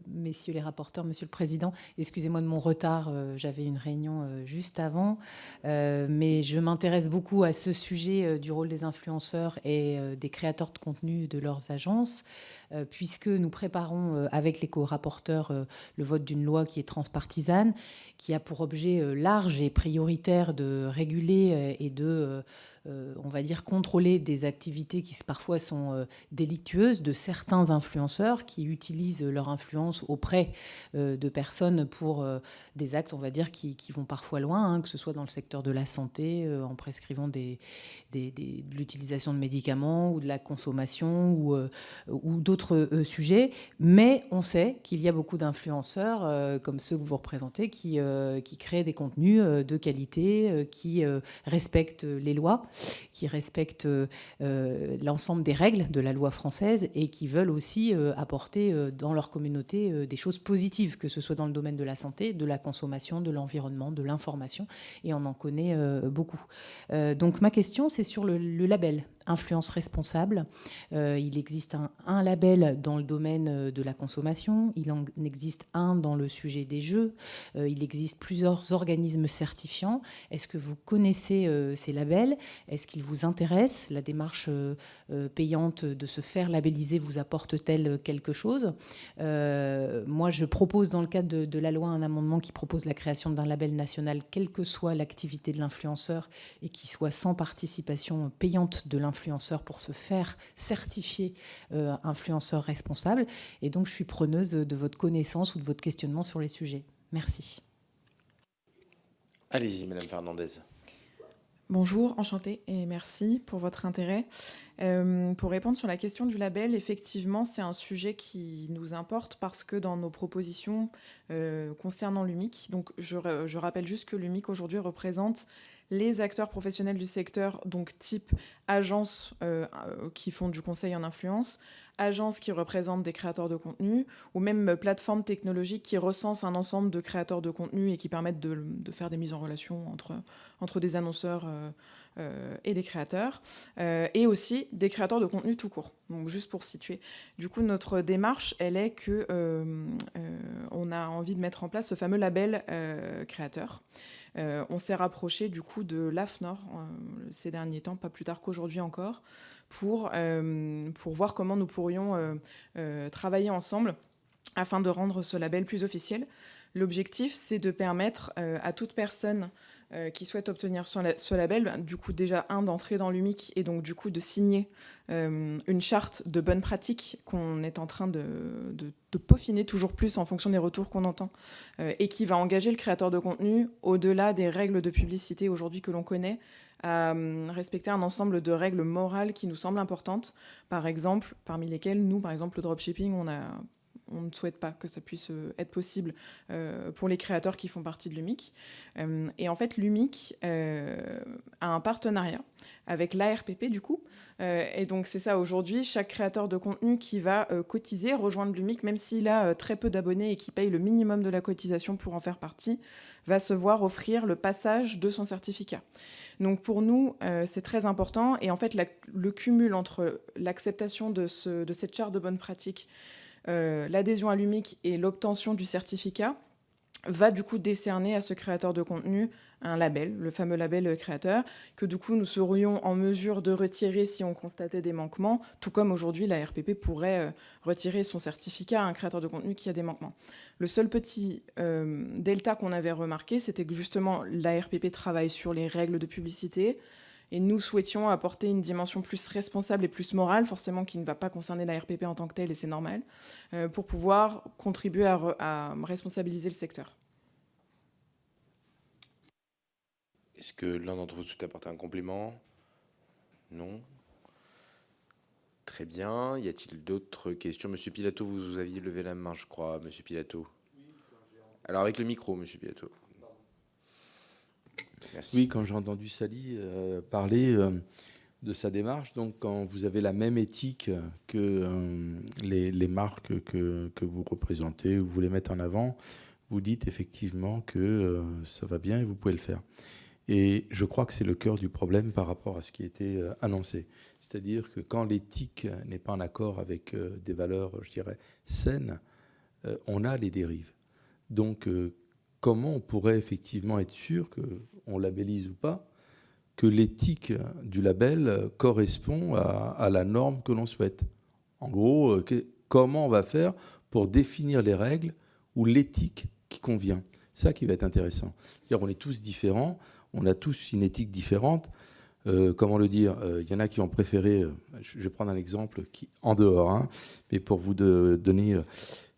messieurs les rapporteurs, monsieur le président, excusez-moi de mon retard, j'avais une réunion juste avant, mais je m'intéresse beaucoup à ce sujet du rôle des influenceurs et des créateurs de contenu de leurs agences. puisque nous préparons avec les co-rapporteurs le vote d'une loi qui est transpartisane, qui a pour objet large et prioritaire de réguler et de on va dire, contrôler des activités qui parfois sont délictueuses de certains influenceurs qui utilisent leur influence auprès de personnes pour des actes, on va dire, qui vont parfois loin, que ce soit dans le secteur de la santé, en prescrivant de l'utilisation de médicaments ou de la consommation ou d'autres sujets. Mais on sait qu'il y a beaucoup d'influenceurs, comme ceux que vous représentez, qui créent des contenus de qualité, qui respectent les lois, qui respectent l'ensemble des règles de la loi française et qui veulent aussi apporter dans leur communauté des choses positives, que ce soit dans le domaine de la santé, de la consommation, de l'environnement, de l'information, et on en connaît beaucoup. Donc ma question, c'est sur le label Influence responsable. Il existe un label dans le domaine de la consommation, il en existe un dans le sujet des jeux, il existe plusieurs organismes certifiants. Est-ce que vous connaissez ces labels? Est-ce qu'ils vous intéressent? La démarche payante de se faire labelliser vous apporte-t-elle quelque chose? Moi, je propose dans le cadre de la loi un amendement qui propose la création d'un label national, quelle que soit l'activité de l'influenceur, et qui soit sans participation payante de l'influenceur pour se faire certifier influenceur responsable. Et donc, je suis preneuse de votre connaissance ou de votre questionnement sur les sujets. Merci. Allez-y, Madame Fernandez. Bonjour, enchantée et merci pour votre intérêt. Pour répondre sur la question du label, effectivement, c'est un sujet qui nous importe parce que dans nos propositions concernant l'UMIC, donc je rappelle juste que l'UMIC aujourd'hui représente les acteurs professionnels du secteur, donc type agences qui font du conseil en influence, agences qui représentent des créateurs de contenu, ou même plateformes technologiques qui recensent un ensemble de créateurs de contenu et qui permettent de faire des mises en relation entre des annonceurs et des créateurs, et aussi des créateurs de contenu tout court. Donc juste pour situer. Du coup, notre démarche, elle est que on a envie de mettre en place ce fameux label créateur. On s'est rapproché du coup de l'AFNOR ces derniers temps, pas plus tard qu'aujourd'hui encore, pour voir comment nous pourrions travailler ensemble afin de rendre ce label plus officiel. L'objectif, c'est de permettre à toute personne qui souhaite obtenir ce label, du coup déjà d'entrer dans l'UMIC et donc du coup de signer une charte de bonnes pratiques qu'on est en train de peaufiner toujours plus en fonction des retours qu'on entend et qui va engager le créateur de contenu au-delà des règles de publicité aujourd'hui que l'on connaît, à respecter un ensemble de règles morales qui nous semblent importantes, par exemple, parmi lesquelles nous, par exemple, le dropshipping, on ne souhaite pas que ça puisse être possible pour les créateurs qui font partie de l'UMIC. Et en fait, l'UMIC a un partenariat avec l'ARPP, du coup. Et donc, c'est ça, aujourd'hui, chaque créateur de contenu qui va cotiser, rejoindre l'UMIC, même s'il a très peu d'abonnés et qui paye le minimum de la cotisation pour en faire partie, va se voir offrir le passage de son certificat. Donc, pour nous, c'est très important. Et en fait, le cumul entre l'acceptation de cette charte de bonnes pratiques, l'adhésion à l'UMIC et l'obtention du certificat va du coup décerner à ce créateur de contenu un label, le fameux label créateur, que du coup nous serions en mesure de retirer si on constatait des manquements, tout comme aujourd'hui la RPP pourrait retirer son certificat à un créateur de contenu qui a des manquements. Le seul petit delta qu'on avait remarqué, c'était que justement la RPP travaille sur les règles de publicité, et nous souhaitions apporter une dimension plus responsable et plus morale, forcément qui ne va pas concerner la RPP en tant que telle, et c'est normal, pour pouvoir contribuer à responsabiliser le secteur. Est-ce que l'un d'entre vous souhaite apporter un complément? Non. Très bien. Y a-t-il d'autres questions? Monsieur Pilato, vous aviez levé la main, je crois, Monsieur Pilato. Alors avec le micro, Monsieur Pilato. Merci. Oui, quand j'ai entendu Sally parler de sa démarche, donc quand vous avez la même éthique que les marques que vous représentez, vous voulez mettre en avant, vous dites effectivement que ça va bien et vous pouvez le faire. Et je crois que c'est le cœur du problème par rapport à ce qui était annoncé. C'est-à-dire que quand l'éthique n'est pas en accord avec des valeurs, je dirais, saines, on a les dérives. Donc, comment on pourrait effectivement être sûr, qu'on labellise ou pas, que l'éthique du label correspond à la norme que l'on souhaite? En gros, comment on va faire pour définir les règles ou l'éthique qui convient. C'est ça qui va être intéressant. C'est-à-dire, on est tous différents, on a tous une éthique différente. Comment le dire, il y en a qui ont préféré, je vais prendre un exemple qui, en dehors, hein, mais pour vous donner,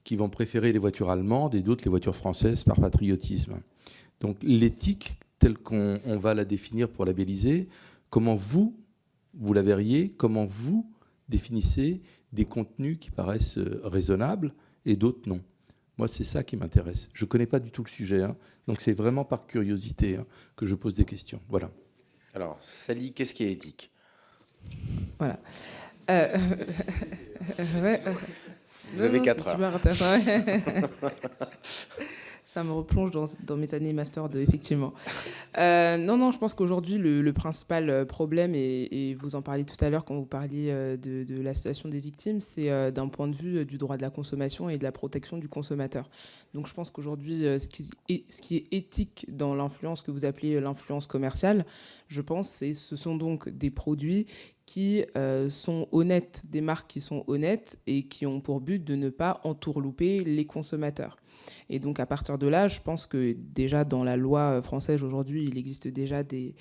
qui vont préférer les voitures allemandes et d'autres les voitures françaises par patriotisme. Donc l'éthique, telle qu'on va la définir pour labelliser, comment vous la verriez, comment vous définissez des contenus qui paraissent raisonnables et d'autres non. Moi, c'est ça qui m'intéresse. Je ne connais pas du tout le sujet, hein, donc c'est vraiment par curiosité hein, que je pose des questions. Voilà. Alors, Sally, qu'est-ce qui est éthique? Voilà. Vous avez 4 heures. Super intéressant. Ça me replonge dans mes années master 2, effectivement. Non, je pense qu'aujourd'hui, le principal problème, et vous en parliez tout à l'heure quand vous parliez de la situation des victimes, c'est d'un point de vue du droit de la consommation et de la protection du consommateur. Donc je pense qu'aujourd'hui, ce qui est éthique dans l'influence que vous appelez l'influence commerciale, je pense, ce sont donc des produits qui sont honnêtes, des marques qui sont honnêtes et qui ont pour but de ne pas entourlouper les consommateurs. Et donc à partir de là, je pense que déjà dans la loi française aujourd'hui, il existe déjà des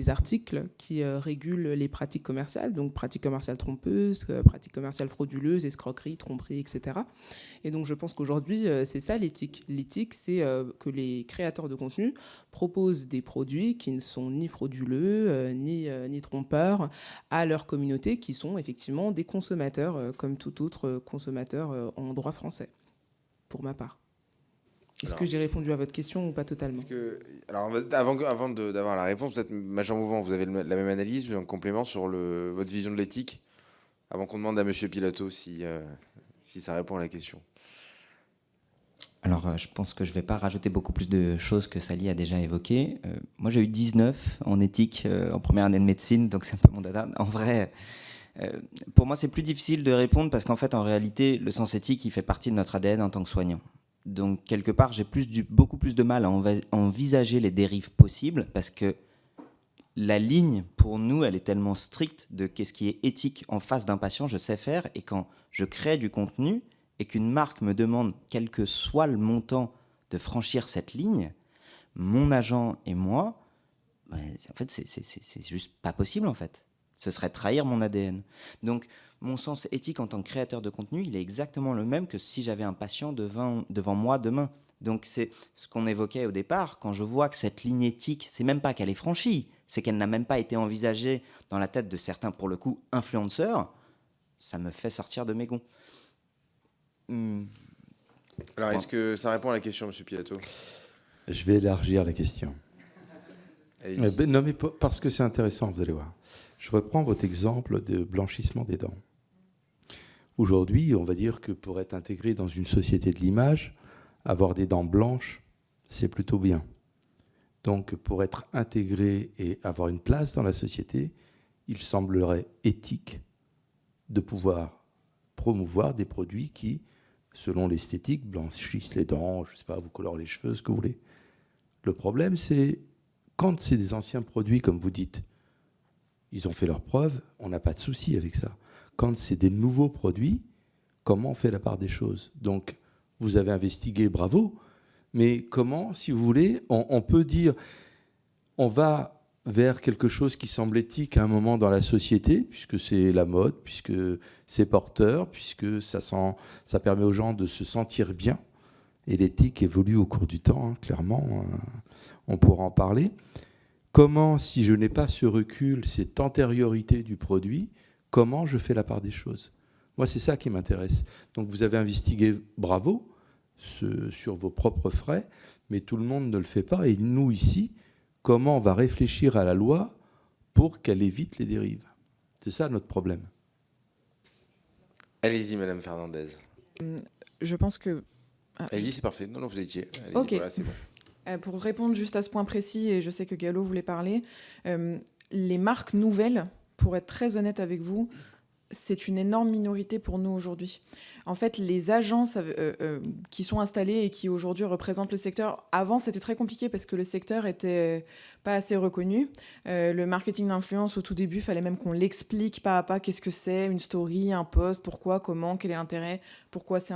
articles qui régulent les pratiques commerciales, donc pratiques commerciales trompeuses, pratiques commerciales frauduleuses, escroqueries, tromperies, etc. Et donc je pense qu'aujourd'hui, c'est ça l'éthique. L'éthique, c'est que les créateurs de contenu proposent des produits qui ne sont ni frauduleux, ni trompeurs à leur communauté, qui sont effectivement des consommateurs, comme tout autre consommateur en droit français. Pour ma part. Est-ce que j'ai répondu à votre question ou pas totalement? Alors, avant d'avoir la réponse, peut-être, Major Mouvement, vous avez la même analyse, un complément sur votre vision de l'éthique, avant qu'on demande à M. Pilato si ça répond à la question. Alors, je pense que je ne vais pas rajouter beaucoup plus de choses que Sally a déjà évoquées. Moi, j'ai eu 19 en éthique en première année de médecine, donc c'est un peu mon dada. En vrai... pour moi, c'est plus difficile de répondre parce qu'en fait, en réalité, le sens éthique, il fait partie de notre ADN en tant que soignant. Donc, quelque part, j'ai beaucoup plus de mal à envisager les dérives possibles parce que la ligne, pour nous, elle est tellement stricte de qu'est-ce qui est éthique en face d'un patient, je sais faire. Et quand je crée du contenu et qu'une marque me demande, quel que soit le montant, de franchir cette ligne, mon agent et moi, en fait, c'est juste pas possible, en fait. Ce serait trahir mon ADN. Donc, mon sens éthique en tant que créateur de contenu, il est exactement le même que si j'avais un patient devant moi demain. Donc, c'est ce qu'on évoquait au départ. Quand je vois que cette ligne éthique, c'est même pas qu'elle est franchie, c'est qu'elle n'a même pas été envisagée dans la tête de certains, pour le coup, influenceurs, ça me fait sortir de mes gonds. Alors, est-ce que ça répond à la question, M. Pilato? Je vais élargir la question. Non, mais parce que c'est intéressant, vous allez voir. Je reprends votre exemple de blanchissement des dents. Aujourd'hui, on va dire que pour être intégré dans une société de l'image, avoir des dents blanches, c'est plutôt bien. Donc, pour être intégré et avoir une place dans la société, il semblerait éthique de pouvoir promouvoir des produits qui, selon l'esthétique, blanchissent les dents, je ne sais pas, vous colorent les cheveux, ce que vous voulez. Le problème, c'est quand c'est des anciens produits, comme vous dites, ils ont fait leurs preuves, on n'a pas de souci avec ça. Quand c'est des nouveaux produits, comment on fait la part des choses? Donc, vous avez investigué, bravo, mais comment, si vous voulez, on peut dire, on va vers quelque chose qui semble éthique à un moment dans la société, puisque c'est la mode, puisque c'est porteur, puisque ça permet aux gens de se sentir bien, et l'éthique évolue au cours du temps, hein, clairement, on pourra en parler. Comment, si je n'ai pas ce recul, cette antériorité du produit, comment je fais la part des choses? Moi, c'est ça qui m'intéresse. Donc, vous avez investigué, bravo, sur vos propres frais, mais tout le monde ne le fait pas. Et nous, ici, comment on va réfléchir à la loi pour qu'elle évite les dérives? C'est ça notre problème. Allez-y, Madame Fernandez. Je pense que... Allez-y, c'est parfait. Non, vous étiez. Allez-y, Ok. voilà, c'est bon. Pour répondre juste à ce point précis, et je sais que Gallo voulait parler, les marques nouvelles, pour être très honnête avec vous, c'est une énorme minorité pour nous aujourd'hui. en fait, les agences qui sont installées et qui aujourd'hui représentent le secteur, avant, c'était très compliqué parce que le secteur était pas assez reconnu. Le marketing d'influence, au tout début, il fallait même qu'on l'explique pas à pas qu'est-ce que c'est, une story, un post, pourquoi, comment, quel est l'intérêt, pourquoi c'est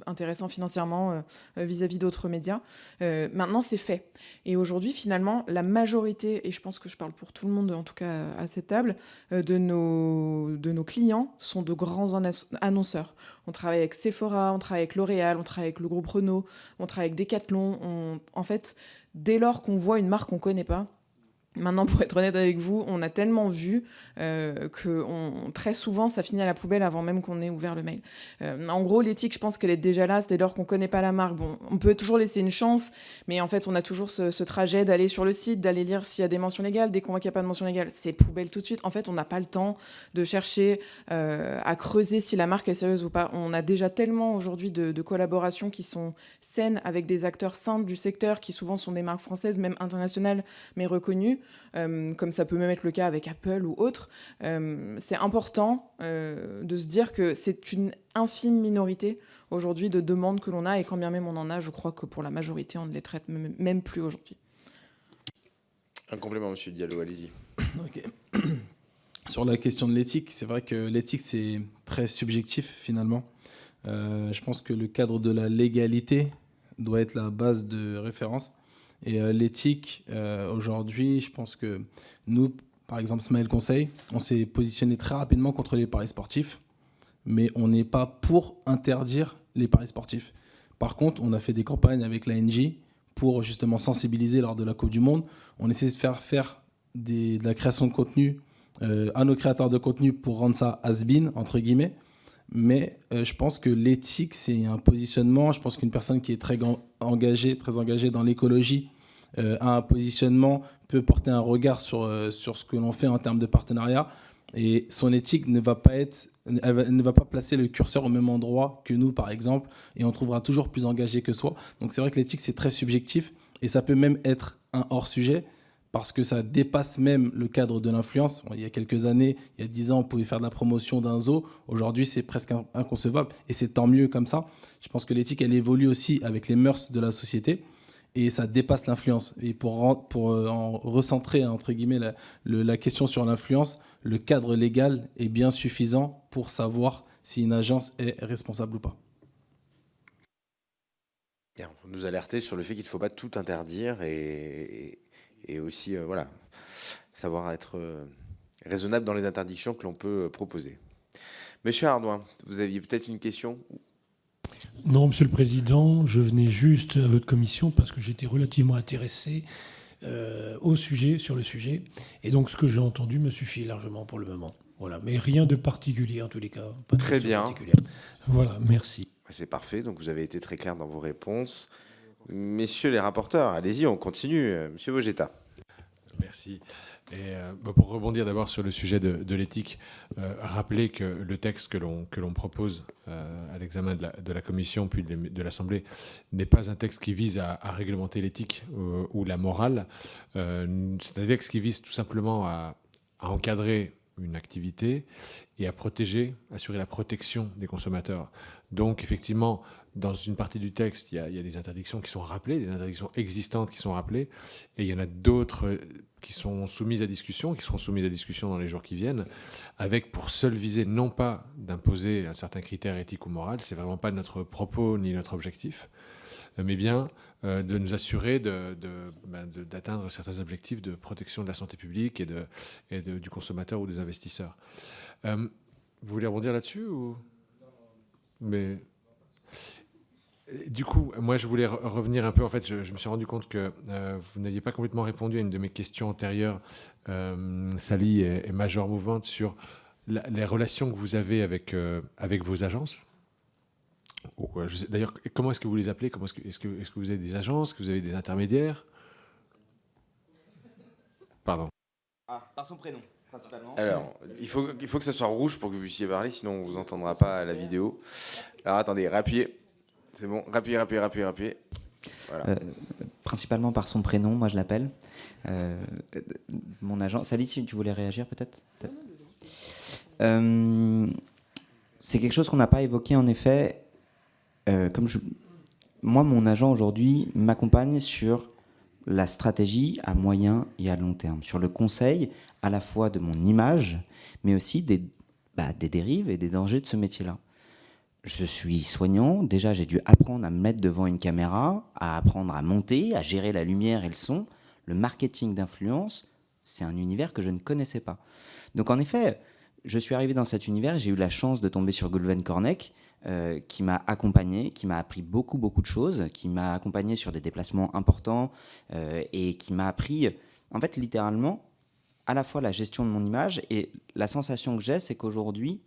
intéressant financièrement vis-à-vis d'autres médias. Maintenant, c'est fait. Et aujourd'hui, finalement, la majorité, et je pense que je parle pour tout le monde, en tout cas à cette table, de nos clients sont de grands annonceurs. On travaille avec Sephora, on travaille avec L'Oréal, on travaille avec le groupe Renault, on travaille avec Decathlon. En fait, dès lors qu'on voit une marque qu'on ne connaît pas, maintenant, pour être honnête avec vous, on a tellement vu que très souvent, ça finit à la poubelle avant même qu'on ait ouvert le mail. En gros, l'éthique, je pense qu'elle est déjà là. C'est dès lors qu'on ne connaît pas la marque. Bon, on peut toujours laisser une chance, mais en fait, on a toujours ce trajet d'aller sur le site, d'aller lire s'il y a des mentions légales. Dès qu'on voit qu'il n'y a pas de mention légale, c'est poubelle tout de suite. En fait, on n'a pas le temps de chercher à creuser si la marque est sérieuse ou pas. On a déjà tellement aujourd'hui de collaborations qui sont saines avec des acteurs sains du secteur, qui souvent sont des marques françaises, même internationales, mais reconnues. Comme ça peut même être le cas avec Apple ou autres, c'est important de se dire que c'est une infime minorité aujourd'hui de demandes que l'on a, et quand bien même on en a, je crois que pour la majorité, on ne les traite même plus aujourd'hui. Un complément, monsieur Diallo, allez-y. Okay. Sur la question de l'éthique, c'est vrai que l'éthique, c'est très subjectif finalement. Je pense que le cadre de la légalité doit être la base de référence. Et l'éthique, aujourd'hui, je pense que nous, par exemple, Smile Conseil, on s'est positionné très rapidement contre les paris sportifs, mais on n'est pas pour interdire les paris sportifs. Par contre, on a fait des campagnes avec l'ANJ pour justement sensibiliser lors de la Coupe du Monde. On essaie de faire de la création de contenu à nos créateurs de contenu pour rendre ça has-been, entre guillemets. Mais je pense que l'éthique, c'est un positionnement. Je pense qu'une personne qui est très engagée dans l'écologie a un positionnement, peut porter un regard sur ce que l'on fait en termes de partenariat. Et son éthique ne va pas placer le curseur au même endroit que nous, par exemple. Et on trouvera toujours plus engagé que soi. Donc c'est vrai que l'éthique, c'est très subjectif. Et ça peut même être un hors-sujet, parce que ça dépasse même le cadre de l'influence. Il y a quelques années, il y a 10 ans, on pouvait faire de la promotion d'un zoo. Aujourd'hui, c'est presque inconcevable, et c'est tant mieux comme ça. Je pense que l'éthique, elle évolue aussi avec les mœurs de la société, et ça dépasse l'influence. Et pour en recentrer, entre guillemets, la question sur l'influence, le cadre légal est bien suffisant pour savoir si une agence est responsable ou pas. Bien, on peut nous alerter sur le fait qu'il ne faut pas tout interdire, et aussi savoir être raisonnable dans les interdictions que l'on peut proposer. Monsieur Ardouin, vous aviez peut-être une question ? Non, Monsieur le Président, je venais juste à votre commission parce que j'étais relativement intéressé sur le sujet. Et donc, ce que j'ai entendu me suffit largement pour le moment. Voilà, mais rien de particulier en tous les cas. Pas de Très bien. Voilà, merci. C'est parfait, donc vous avez été très clair dans vos réponses. Messieurs les rapporteurs, allez-y, on continue. Monsieur Vogetta. Merci. Et pour rebondir d'abord sur le sujet de l'éthique, rappeler que le texte que l'on propose à l'examen de la Commission puis de l'Assemblée n'est pas un texte qui vise à réglementer l'éthique ou la morale. C'est un texte qui vise tout simplement à encadrer une activité et à assurer la protection des consommateurs. Donc effectivement, dans une partie du texte, il y a des interdictions qui sont rappelées, des interdictions existantes qui sont rappelées, et il y en a d'autres qui sont soumises à discussion, qui seront soumises à discussion dans les jours qui viennent, avec pour seule visée non pas d'imposer un certain critère éthique ou moral, c'est vraiment pas notre propos ni notre objectif, mais bien de nous assurer d'atteindre certains objectifs de protection de la santé publique et du consommateur ou des investisseurs. Vous voulez rebondir là-dessus ou... Mais du coup, moi, je voulais revenir un peu. En fait, je me suis rendu compte que vous n'aviez pas complètement répondu à une de mes questions antérieures, Sally et Major Mouvante, sur les relations que vous avez avec vos agences. D'ailleurs, comment est-ce que vous les appelez ? Est-ce que vous avez des agences ? Est-ce que vous avez des intermédiaires ? Pardon. Par son prénom, principalement. Alors, il faut que ça soit rouge pour que vous puissiez parler, sinon on ne vous entendra pas à la vidéo. Alors, attendez, rappuyez. C'est bon, rappuyez. Voilà. Principalement par son prénom, moi je l'appelle. Mon agent. Sally, si tu voulais réagir peut-être ? C'est quelque chose qu'on n'a pas évoqué en effet. Moi, mon agent aujourd'hui m'accompagne sur la stratégie à moyen et à long terme, sur le conseil à la fois de mon image, mais aussi des dérives et des dangers de ce métier-là. Je suis soignant, déjà j'ai dû apprendre à me mettre devant une caméra, à apprendre à monter, à gérer la lumière et le son. Le marketing d'influence, c'est un univers que je ne connaissais pas. Donc en effet, je suis arrivé dans cet univers et j'ai eu la chance de tomber sur Gulven Kornek, qui m'a accompagné, qui m'a appris beaucoup de choses, qui m'a accompagné sur des déplacements importants et qui m'a appris, en fait, littéralement, à la fois la gestion de mon image et la sensation que j'ai, c'est qu'aujourd'hui,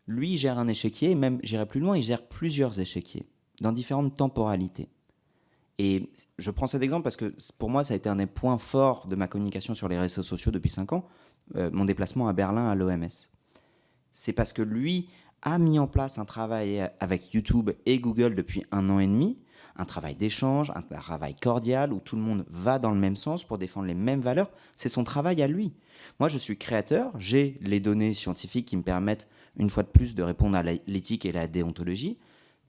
lui, il gère un échiquier, et même, j'irai plus loin, il gère plusieurs échiquiers, dans différentes temporalités. Et je prends cet exemple parce que pour moi, ça a été un des points forts de ma communication sur les réseaux sociaux depuis 5 ans, mon déplacement à Berlin à l'OMS. C'est parce que lui a mis en place un travail avec YouTube et Google depuis 1 an et demi, un travail d'échange, un travail cordial, où tout le monde va dans le même sens pour défendre les mêmes valeurs. C'est son travail à lui. Moi, je suis créateur, j'ai les données scientifiques qui me permettent, une fois de plus, de répondre à l'éthique et la déontologie.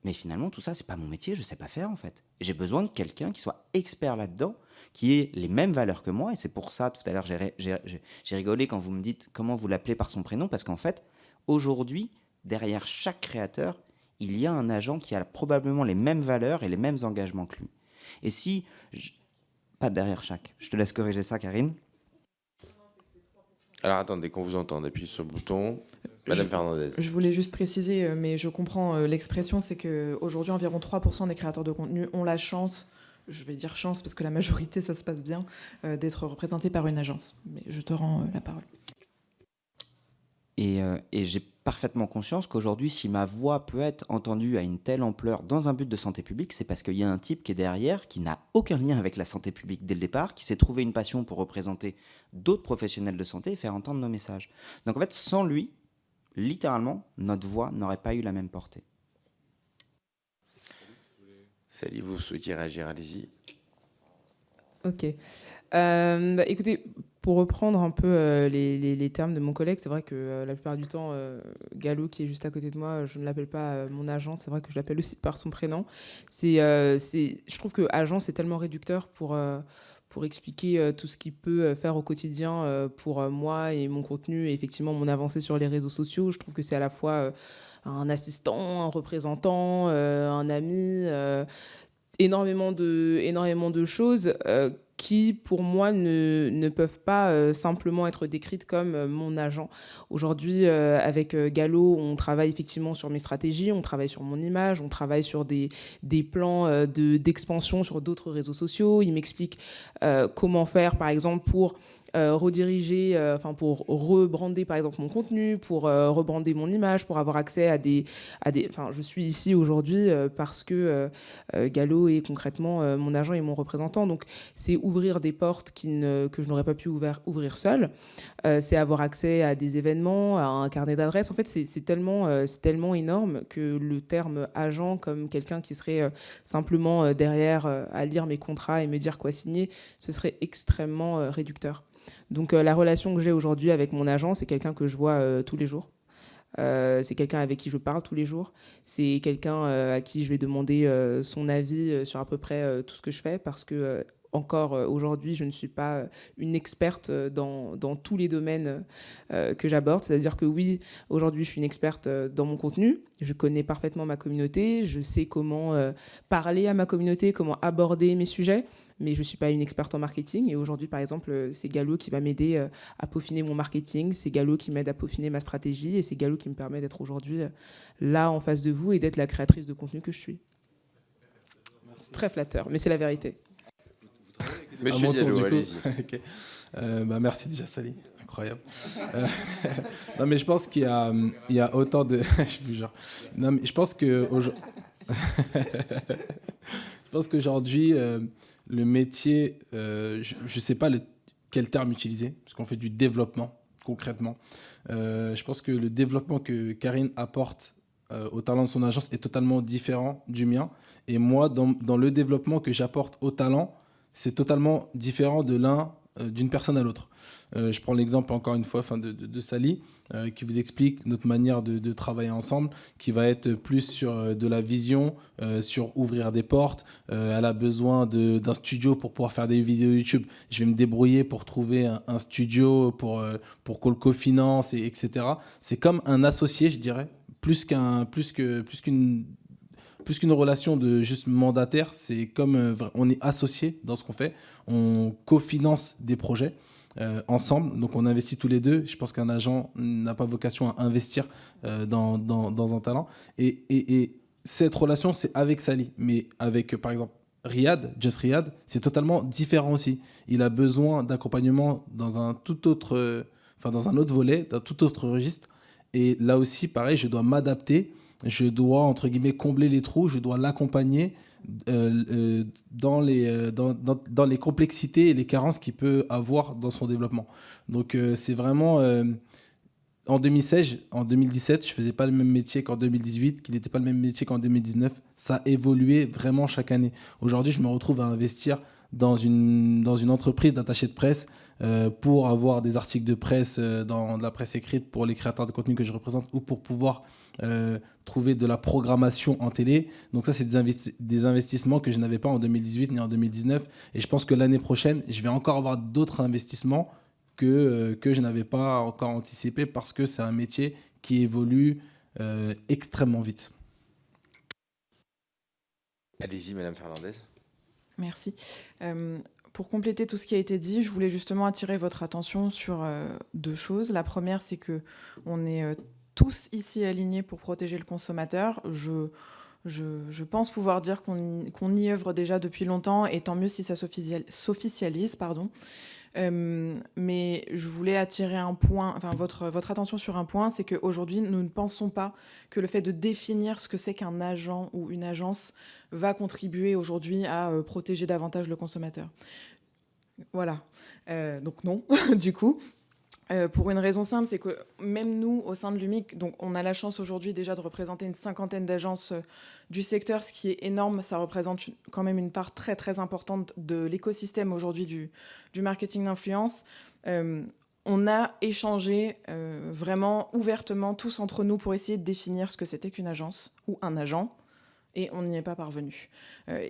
Mais finalement, tout ça, c'est pas mon métier, je sais pas faire en fait. Et j'ai besoin de quelqu'un qui soit expert là-dedans, qui ait les mêmes valeurs que moi. Et c'est pour ça, tout à l'heure, j'ai rigolé quand vous me dites comment vous l'appelez par son prénom, parce qu'en fait, aujourd'hui, derrière chaque créateur, il y a un agent qui a probablement les mêmes valeurs et les mêmes engagements que lui. Et si... Pas derrière chaque. Je te laisse corriger ça, Karine. Alors attendez, qu'on vous entende, appuyez sur le bouton. Madame Fernandez. Je voulais juste préciser, mais je comprends l'expression, c'est qu'aujourd'hui, environ 3% des créateurs de contenu ont la chance, je vais dire chance parce que la majorité, ça se passe bien, d'être représentés par une agence. Mais je te rends la parole. Et j'ai parfaitement conscience qu'aujourd'hui, si ma voix peut être entendue à une telle ampleur dans un but de santé publique, c'est parce qu'il y a un type qui est derrière, qui n'a aucun lien avec la santé publique dès le départ, qui s'est trouvé une passion pour représenter d'autres professionnels de santé et faire entendre nos messages. Donc en fait, sans lui, littéralement, notre voix n'aurait pas eu la même portée. Sally, vous souhaitiez réagir, allez-y. Ok. Écoutez, pour reprendre un peu les termes de mon collègue, c'est vrai que la plupart du temps, Gallo, qui est juste à côté de moi, je ne l'appelle pas mon agent, c'est vrai que je l'appelle aussi par son prénom. Je trouve que agent, c'est tellement réducteur pour expliquer tout ce qu'il peut faire au quotidien pour moi et mon contenu, et effectivement mon avancée sur les réseaux sociaux. Je trouve que c'est à la fois un assistant, un représentant, un ami, énormément de choses qui, pour moi, ne peuvent pas simplement être décrites comme mon agent. Aujourd'hui, avec Gallo, on travaille effectivement sur mes stratégies, on travaille sur mon image, on travaille sur des plans d'expansion sur d'autres réseaux sociaux. Il m'explique comment faire, par exemple, pour rediriger, pour rebrander par exemple mon contenu, pour rebrander mon image, pour avoir accès à des je suis ici aujourd'hui parce que Gallo est concrètement mon agent et mon représentant. Donc c'est ouvrir des portes que je n'aurais pas pu ouvrir seule. C'est avoir accès à des événements, à un carnet d'adresses. En fait, c'est tellement énorme que le terme agent, comme quelqu'un qui serait simplement derrière à lire mes contrats et me dire quoi signer, ce serait extrêmement réducteur. Donc la relation que j'ai aujourd'hui avec mon agent, c'est quelqu'un que je vois tous les jours. C'est quelqu'un avec qui je parle tous les jours. C'est quelqu'un à qui je vais demander son avis sur à peu près tout ce que je fais, parce que encore aujourd'hui, je ne suis pas une experte dans tous les domaines que j'aborde. C'est-à-dire que oui, aujourd'hui, je suis une experte dans mon contenu. Je connais parfaitement ma communauté. Je sais comment parler à ma communauté, comment aborder mes sujets. Mais je ne suis pas une experte en marketing. Et aujourd'hui, par exemple, c'est Gallo qui va m'aider à peaufiner mon marketing. C'est Gallo qui m'aide à peaufiner ma stratégie. Et c'est Gallo qui me permet d'être aujourd'hui là, en face de vous, et d'être la créatrice de contenu que je suis. C'est très flatteur, mais c'est la vérité. Monsieur Diallo, allez-y. Okay. Merci déjà, Sally. Incroyable. Non, mais je pense qu'il y a autant de... Non, mais je pense qu'aujourd'hui, le métier, je ne sais pas quel terme utiliser, parce qu'on fait du développement, concrètement. Je pense que le développement que Karine apporte au talent de son agence est totalement différent du mien. Et moi, dans le développement que j'apporte au talent, c'est totalement différent de l'un d'une personne à l'autre. Je prends l'exemple encore une fois de Sally, qui vous explique notre manière de travailler ensemble, qui va être plus sur de la vision, sur ouvrir des portes. Elle a besoin d'un studio pour pouvoir faire des vidéos YouTube. Je vais me débrouiller pour trouver un studio pour qu'on le cofinance, etc. C'est comme un associé, je dirais, plus qu'une relation de juste mandataire. C'est comme on est associé dans ce qu'on fait. On cofinance des projets ensemble, donc on investit tous les deux. Je pense qu'un agent n'a pas vocation à investir dans un talent. Et cette relation, c'est avec Sally, mais avec, par exemple, Just Riyad, c'est totalement différent aussi. Il a besoin d'accompagnement dans un autre volet, dans tout autre registre. Et là aussi, pareil, je dois m'adapter. Je dois, entre guillemets, combler les trous. Je dois l'accompagner dans les complexités et les carences qu'il peut avoir dans son développement. Donc, c'est vraiment... en 2017, je ne faisais pas le même métier qu'en 2018, qui n'était pas le même métier qu'en 2019. Ça a évolué vraiment chaque année. Aujourd'hui, je me retrouve à investir dans une entreprise d'attaché de presse pour avoir des articles de presse dans de la presse écrite pour les créateurs de contenu que je représente, ou pour pouvoir trouver de la programmation en télé. Donc ça, c'est des investissements que je n'avais pas en 2018 ni en 2019. Et je pense que l'année prochaine, je vais encore avoir d'autres investissements que je n'avais pas encore anticipé, parce que c'est un métier qui évolue extrêmement vite. Allez-y, Madame Fernandez. Merci. Pour compléter tout ce qui a été dit, je voulais justement attirer votre attention sur deux choses. La première, c'est qu'on est tous ici alignés pour protéger le consommateur. Je pense pouvoir dire qu'on y œuvre déjà depuis longtemps, et tant mieux si ça s'officialise. Mais je voulais attirer votre attention sur un point, c'est qu'aujourd'hui, nous ne pensons pas que le fait de définir ce que c'est qu'un agent ou une agence va contribuer aujourd'hui à protéger davantage le consommateur. Voilà. Donc non, du coup. Pour une raison simple, c'est que même nous, au sein de l'UMIC, donc on a la chance aujourd'hui déjà de représenter une 50aine d'agences du secteur, ce qui est énorme. Ça représente quand même une part très très importante de l'écosystème aujourd'hui du marketing d'influence. On a échangé vraiment ouvertement tous entre nous pour essayer de définir ce que c'était qu'une agence ou un agent. Et on n'y est pas parvenu.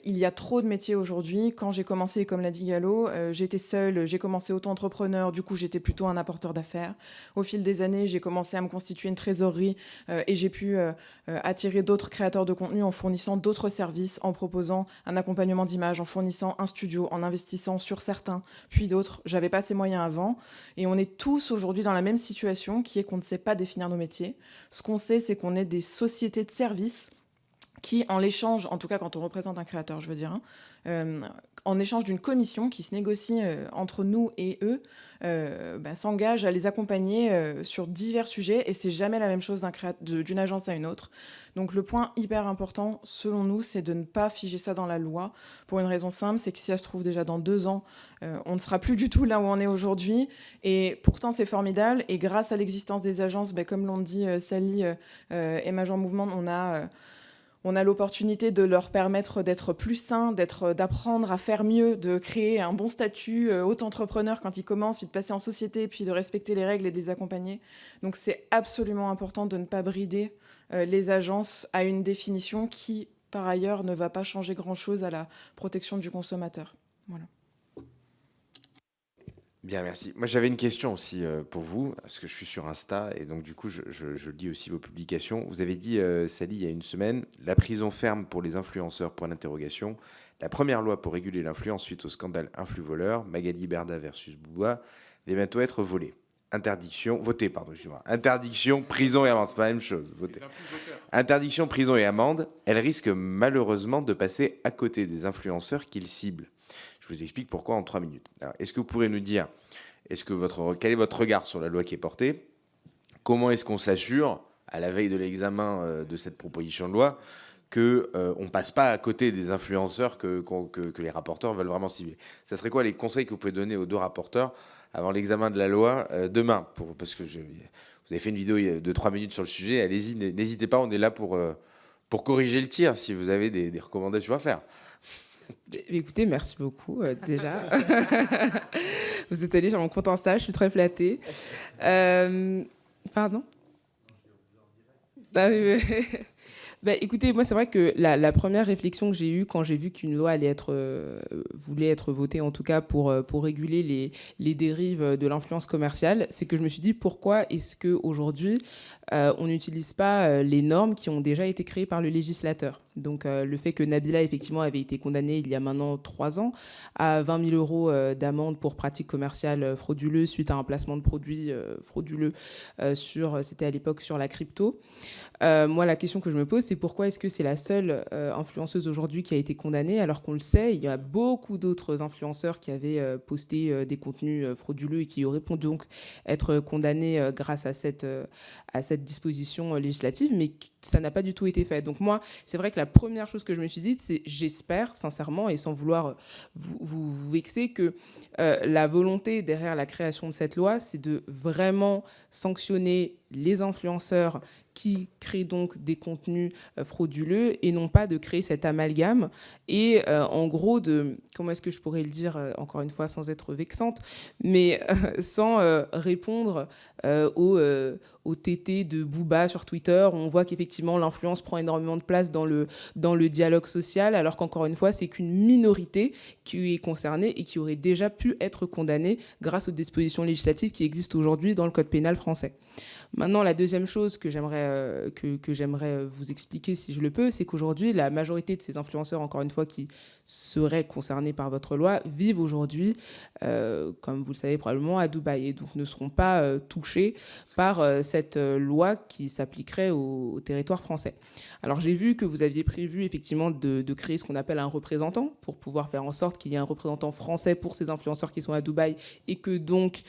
Il y a trop de métiers aujourd'hui. Quand j'ai commencé, comme l'a dit Gallo, j'étais seule, j'ai commencé auto-entrepreneur, du coup j'étais plutôt un apporteur d'affaires. Au fil des années, j'ai commencé à me constituer une trésorerie et j'ai pu attirer d'autres créateurs de contenu en fournissant d'autres services, en proposant un accompagnement d'image, en fournissant un studio, en investissant sur certains, puis d'autres. J'avais pas ces moyens avant. Et on est tous aujourd'hui dans la même situation, qui est qu'on ne sait pas définir nos métiers. Ce qu'on sait, c'est qu'on est des sociétés de services qui, en l'échange, en tout cas quand on représente un créateur, je veux dire, en échange d'une commission qui se négocie entre nous et eux, s'engage à les accompagner sur divers sujets, et c'est jamais la même chose d'une agence à une autre. Donc le point hyper important, selon nous, c'est de ne pas figer ça dans la loi, pour une raison simple, c'est que si ça se trouve déjà dans 2 ans, on ne sera plus du tout là où on est aujourd'hui, et pourtant c'est formidable, et grâce à l'existence des agences, comme l'ont dit Sally et Major Mouvement, on a l'opportunité de leur permettre d'être plus sains, d'apprendre à faire mieux, de créer un bon statut auto-entrepreneur quand ils commencent, puis de passer en société, puis de respecter les règles et de les accompagner. Donc c'est absolument important de ne pas brider les agences à une définition qui, par ailleurs, ne va pas changer grand-chose à la protection du consommateur. Voilà. Bien, merci. Moi, j'avais une question aussi pour vous, parce que je suis sur Insta, et donc du coup, je lis aussi vos publications. Vous avez dit, Sally, il y a une semaine, la prison ferme pour les influenceurs, point d'interrogation. La première loi pour réguler l'influence suite au scandale influ-voleur, Magali Berda versus Bouba, va bientôt être interdiction, prison et amende, c'est pas la même chose. Interdiction, prison et amende, elle risque malheureusement de passer à côté des influenceurs qu'ils ciblent. Je vous explique pourquoi en 3 minutes. Alors, est-ce que vous pourrez nous dire, quel est votre regard sur la loi qui est portée? Comment est-ce qu'on s'assure, à la veille de l'examen de cette proposition de loi, qu'on ne passe pas à côté des influenceurs que les rapporteurs veulent vraiment cibler? Ça serait quoi les conseils que vous pouvez donner aux 2 rapporteurs avant l'examen de la loi demain? Parce que vous avez fait une vidéo de 3 minutes sur le sujet. Allez-y, n'hésitez pas, on est là pour corriger le tir si vous avez des recommandations à faire. Écoutez, merci beaucoup déjà. Vous êtes allé sur mon compte Insta, je suis très flattée. Pardon ? Écoutez, moi, c'est vrai que la première réflexion que j'ai eue quand j'ai vu qu'une loi voulait être votée, en tout cas pour réguler les dérives de l'influence commerciale, c'est que je me suis dit pourquoi est-ce qu'aujourd'hui, on n'utilise pas les normes qui ont déjà été créées par le législateur. Donc le fait que Nabila, effectivement, avait été condamnée il y a maintenant 3 ans à 20 000 euros d'amende pour pratique commerciale frauduleuse suite à un placement de produits frauduleux c'était à l'époque sur la crypto. Moi, la question que je me pose, c'est pourquoi est-ce que c'est la seule influenceuse aujourd'hui qui a été condamnée, alors qu'on le sait, il y a beaucoup d'autres influenceurs qui avaient posté des contenus frauduleux et qui auraient pu donc être condamnés grâce à cette disposition législative, mais ça n'a pas du tout été fait. Donc moi, c'est vrai que la première chose que je me suis dit, c'est j'espère sincèrement, et sans vouloir vous vexer, que la volonté derrière la création de cette loi, c'est de vraiment sanctionner les influenceurs qui créent donc des contenus frauduleux et non pas de créer cet amalgame et en gros comment est-ce que je pourrais le dire encore une fois sans être vexante, mais sans répondre au tété de Booba sur Twitter. On voit qu'effectivement l'influence prend énormément de place dans le dialogue social, alors qu'encore une fois c'est qu'une minorité qui est concernée et qui aurait déjà pu être condamnée grâce aux dispositions législatives qui existent aujourd'hui dans le code pénal français. Maintenant, la deuxième chose que j'aimerais vous expliquer, si je le peux, c'est qu'aujourd'hui, la majorité de ces influenceurs, encore une fois, qui seraient concernés par votre loi, vivent aujourd'hui, comme vous le savez probablement, à Dubaï, et donc ne seront pas touchés par cette loi qui s'appliquerait au territoire français. Alors, j'ai vu que vous aviez prévu, effectivement, de créer ce qu'on appelle un représentant, pour pouvoir faire en sorte qu'il y ait un représentant français pour ces influenceurs qui sont à Dubaï, et que donc,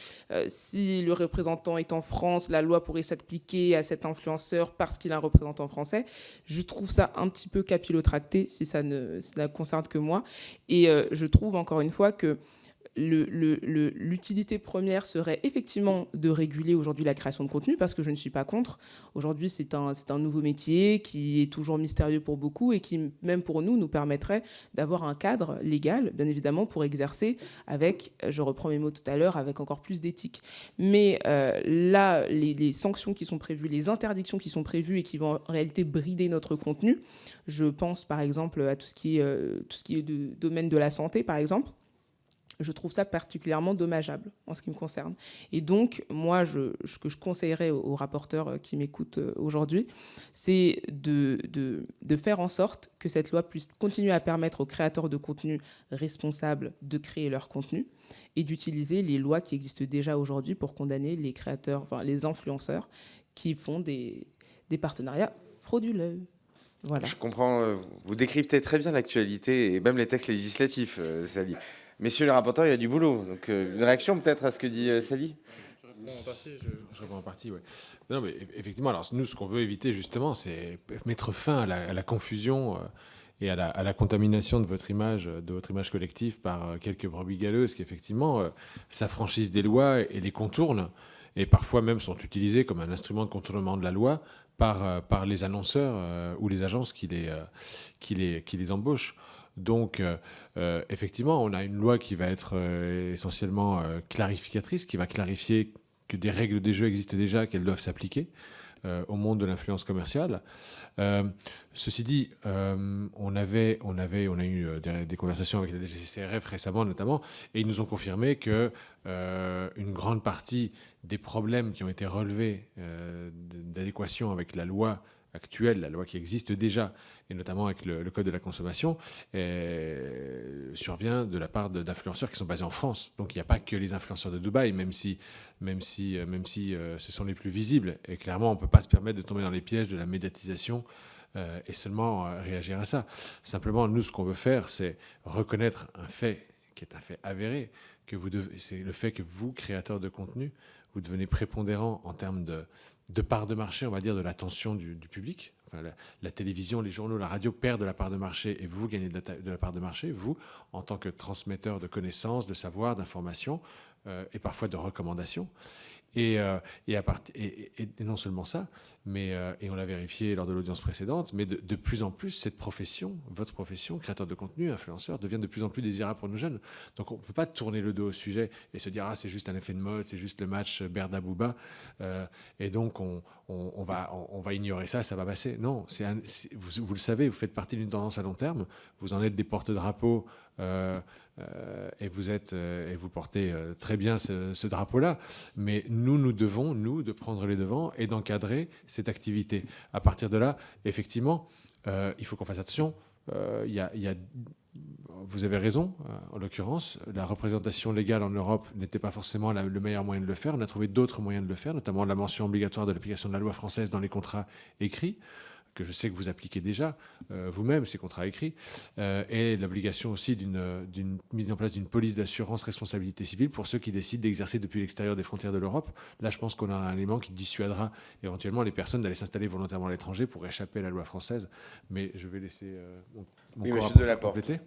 si le représentant est en France, la loi pourrait s'appliquer à cet influenceur parce qu'il a un représentant français. Je trouve ça un petit peu capillotracté, si ça ne concerne que moi. Et je trouve, encore une fois, que l'utilité première serait effectivement de réguler aujourd'hui la création de contenu, parce que je ne suis pas contre. Aujourd'hui, c'est un nouveau métier qui est toujours mystérieux pour beaucoup et qui, même pour nous permettrait d'avoir un cadre légal, bien évidemment, pour exercer avec, je reprends mes mots tout à l'heure, avec encore plus d'éthique. Mais là, les sanctions qui sont prévues, les interdictions qui sont prévues et qui vont en réalité brider notre contenu, je pense par exemple à tout ce qui est du domaine de la santé, par exemple. Je trouve ça particulièrement dommageable en ce qui me concerne. Et donc, moi, ce que je conseillerais aux rapporteurs qui m'écoutent aujourd'hui, c'est de faire en sorte que cette loi puisse continuer à permettre aux créateurs de contenu responsables de créer leur contenu et d'utiliser les lois qui existent déjà aujourd'hui pour condamner les créateurs, enfin les influenceurs qui font des partenariats frauduleux. Voilà. Je comprends, vous décryptez très bien l'actualité et même les textes législatifs, Sally. Messieurs les rapporteurs, il y a du boulot. Donc, une réaction peut-être à ce que dit Sally ? Je réponds en partie, oui. Non, mais effectivement, alors nous, ce qu'on veut éviter justement, c'est mettre fin à la confusion et à la contamination de votre image collective par quelques brebis galeuses qui effectivement s'affranchissent des lois et les contournent, et parfois même sont utilisés comme un instrument de contournement de la loi par les annonceurs ou les agences qui les embauchent. Donc, effectivement, on a une loi qui va être essentiellement clarificatrice, qui va clarifier que des règles des jeux existent déjà, qu'elles doivent s'appliquer au monde de l'influence commerciale. Ceci dit, on a eu des conversations avec la DGCCRF récemment notamment, et ils nous ont confirmé que une grande partie des problèmes qui ont été relevés d'adéquation avec la loi actuelle, la loi qui existe déjà, et notamment avec le Code de la consommation, survient de la part d'influenceurs qui sont basés en France. Donc il n'y a pas que les influenceurs de Dubaï, même si ce sont les plus visibles. Et clairement, on ne peut pas se permettre de tomber dans les pièges de la médiatisation et seulement réagir à ça. Simplement, nous, ce qu'on veut faire, c'est reconnaître un fait qui est un fait avéré, c'est le fait que vous, créateurs de contenu, vous devenez prépondérant en termes de part de marché, on va dire, de l'attention du public. Enfin, la télévision, les journaux, la radio perdent de la part de marché et vous gagnez de la part de marché, vous, en tant que transmetteur de connaissances, de savoir, d'informations et parfois de recommandations. Et non seulement ça, mais et on l'a vérifié lors de l'audience précédente, mais de plus en plus, cette profession, votre profession, créateur de contenu, influenceur, devient de plus en plus désirable pour nos jeunes. Donc on ne peut pas tourner le dos au sujet et se dire c'est juste un effet de mode, c'est juste le match Berda Bouba, et donc on va ignorer ça, ça va passer. Non, vous le savez, vous faites partie d'une tendance à long terme, vous en êtes des porte-drapeaux, et vous portez très bien ce drapeau-là. Mais nous devons, de prendre les devants et d'encadrer cette activité. À partir de là, effectivement, il faut qu'on fasse attention. Vous avez raison, en l'occurrence, la représentation légale en Europe n'était pas forcément le meilleur moyen de le faire. On a trouvé d'autres moyens de le faire, notamment la mention obligatoire de l'application de la loi française dans les contrats écrits, que je sais que vous appliquez déjà vous-même, ces contrats écrits, et l'obligation aussi d'une mise en place d'une police d'assurance responsabilité civile pour ceux qui décident d'exercer depuis l'extérieur des frontières de l'Europe. Là, je pense qu'on a un élément qui dissuadera éventuellement les personnes d'aller s'installer volontairement à l'étranger pour échapper à la loi française. Mais je vais laisser mon co-rapporteur compléter.